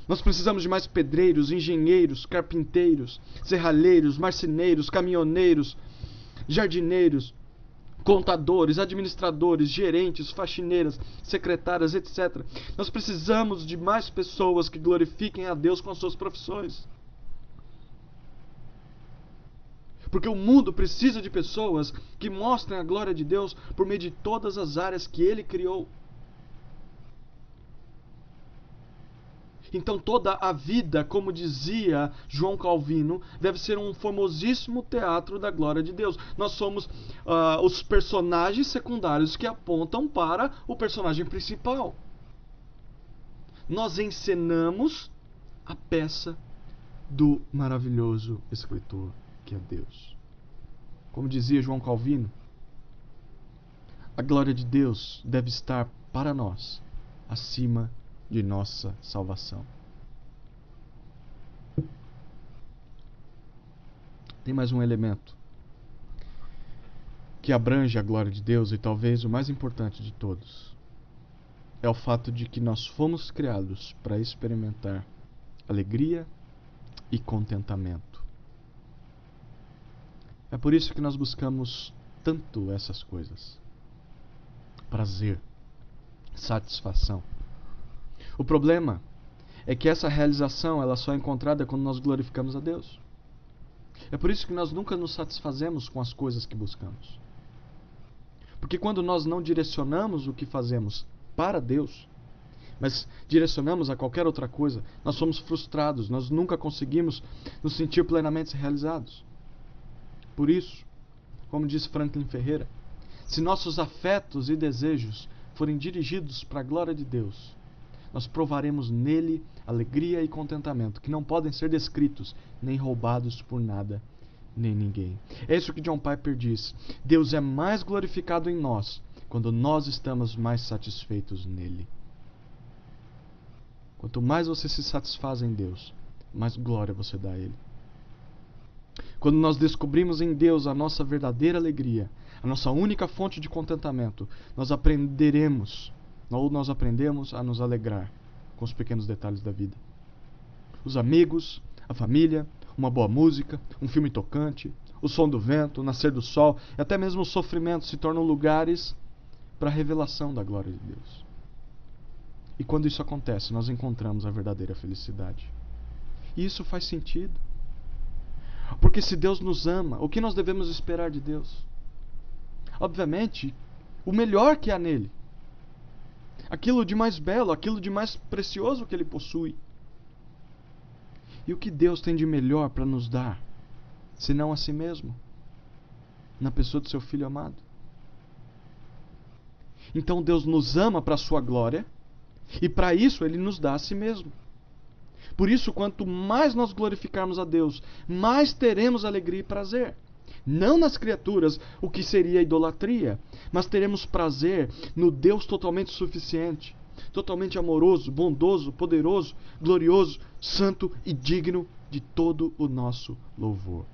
Nós precisamos de mais pedreiros, engenheiros, carpinteiros, serralheiros, marceneiros, caminhoneiros, jardineiros, contadores, administradores, gerentes, faxineiras, secretárias, etc. Nós precisamos de mais pessoas que glorifiquem a Deus com as suas profissões. Porque o mundo precisa de pessoas que mostrem a glória de Deus por meio de todas as áreas que Ele criou. Então toda a vida, como dizia João Calvino, deve ser um famosíssimo teatro da glória de Deus. Nós somos os personagens secundários que apontam para o personagem principal. Nós encenamos a peça do maravilhoso escritor que é Deus. Como dizia João Calvino, a glória de Deus deve estar para nós acima de nossa salvação. Tem mais um elemento que abrange a glória de Deus e talvez o mais importante de todos. É o fato de que nós fomos criados para experimentar alegria e contentamento. É por isso que nós buscamos tanto essas coisas. Prazer, satisfação. O problema é que essa realização ela só é encontrada quando nós glorificamos a Deus. É por isso que nós nunca nos satisfazemos com as coisas que buscamos. Porque quando nós não direcionamos o que fazemos para Deus, mas direcionamos a qualquer outra coisa, nós somos frustrados, nós nunca conseguimos nos sentir plenamente realizados. Por isso, como diz Franklin Ferreira, se nossos afetos e desejos forem dirigidos para a glória de Deus, nós provaremos nele alegria e contentamento, que não podem ser descritos, nem roubados por nada, nem ninguém. É isso que John Piper diz: Deus é mais glorificado em nós, quando nós estamos mais satisfeitos nele. Quanto mais você se satisfaz em Deus, mais glória você dá a Ele. Quando nós descobrimos em Deus a nossa verdadeira alegria, a nossa única fonte de contentamento, nós aprendemos a nos alegrar com os pequenos detalhes da vida. Os amigos, a família, uma boa música, um filme tocante, o som do vento, o nascer do sol e até mesmo o sofrimento se tornam lugares para a revelação da glória de Deus. E quando isso acontece, nós encontramos a verdadeira felicidade. E isso faz sentido. Porque se Deus nos ama, o que nós devemos esperar de Deus? Obviamente, o melhor que há nele. Aquilo de mais belo, aquilo de mais precioso que Ele possui. E o que Deus tem de melhor para nos dar, senão a si mesmo, na pessoa do seu Filho amado? Então Deus nos ama para a sua glória, e para isso Ele nos dá a si mesmo. Por isso, quanto mais nós glorificarmos a Deus, mais teremos alegria e prazer. Não nas criaturas, o que seria idolatria, mas teremos prazer no Deus totalmente suficiente, totalmente amoroso, bondoso, poderoso, glorioso, santo e digno de todo o nosso louvor.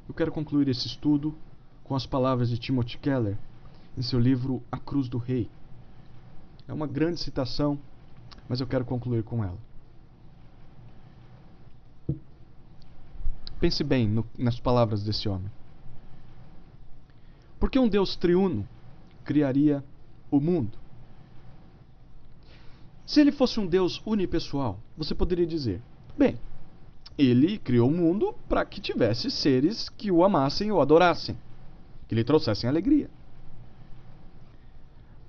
Eu quero concluir esse estudo com as palavras de Timothy Keller em seu livro A Cruz do Rei. É uma grande citação, mas eu quero concluir com ela. Pense bem nas palavras desse homem. Por Por que um Deus triuno criaria o mundo? Se ele fosse um Deus unipessoal, você poderia dizer: bem, ele criou o mundo para que tivesse seres que o amassem ou adorassem, que lhe trouxessem alegria.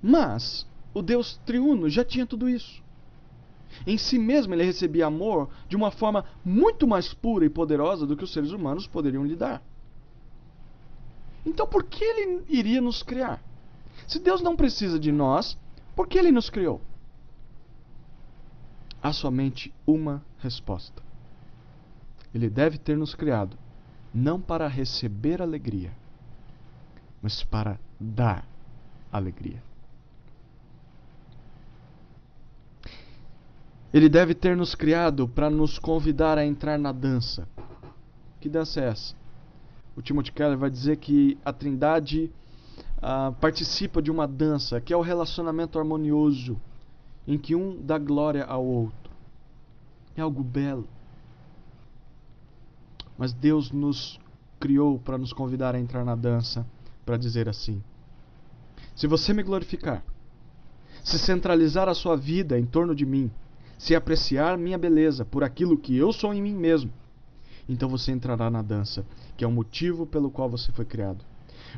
Mas o Deus triuno já tinha tudo isso. Em si mesmo ele recebia amor de uma forma muito mais pura e poderosa do que os seres humanos poderiam lhe dar. Então por que ele iria nos criar? Se Deus não precisa de nós, por que ele nos criou? Há somente uma resposta. Ele deve ter nos criado não para receber alegria, mas para dar alegria. Ele deve ter nos criado para nos convidar a entrar na dança. Que dança é essa? O Timothy Keller vai dizer que a Trindade participa de uma dança, que é o relacionamento harmonioso, em que um dá glória ao outro. É algo belo. Mas Deus nos criou para nos convidar a entrar na dança, para dizer assim: se você me glorificar, se centralizar a sua vida em torno de mim, se apreciar minha beleza por aquilo que eu sou em mim mesmo, então você entrará na dança, que é o motivo pelo qual você foi criado.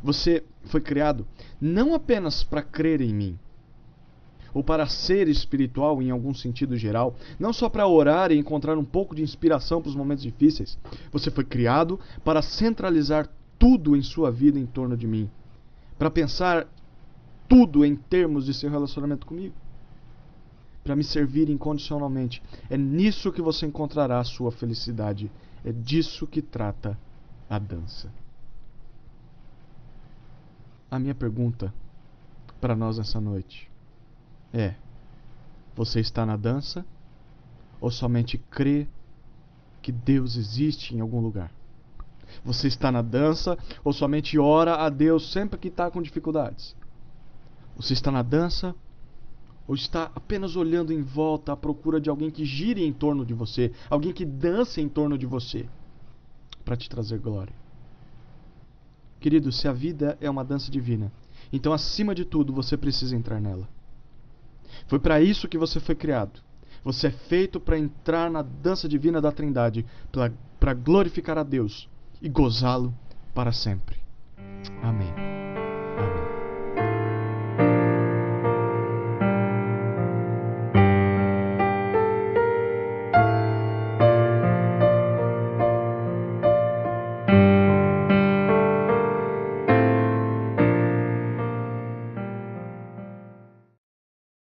Você foi criado não apenas para crer em mim, ou para ser espiritual em algum sentido geral, não só para orar e encontrar um pouco de inspiração para os momentos difíceis. Você foi criado para centralizar tudo em sua vida em torno de mim, para pensar tudo em termos de seu relacionamento comigo, para me servir incondicionalmente. É nisso que você encontrará a sua felicidade. É disso que trata a dança. A minha pergunta para nós essa noite é: você está na dança ou somente crê que Deus existe em algum lugar? Você está na dança ou somente ora a Deus sempre que está com dificuldades? Você está na dança ou está apenas olhando em volta à procura de alguém que gire em torno de você, alguém que dance em torno de você, para te trazer glória? Querido, se a vida é uma dança divina, então acima de tudo você precisa entrar nela. Foi para isso que você foi criado. Você é feito para entrar na dança divina da Trindade, para glorificar a Deus e gozá-lo para sempre. Amém.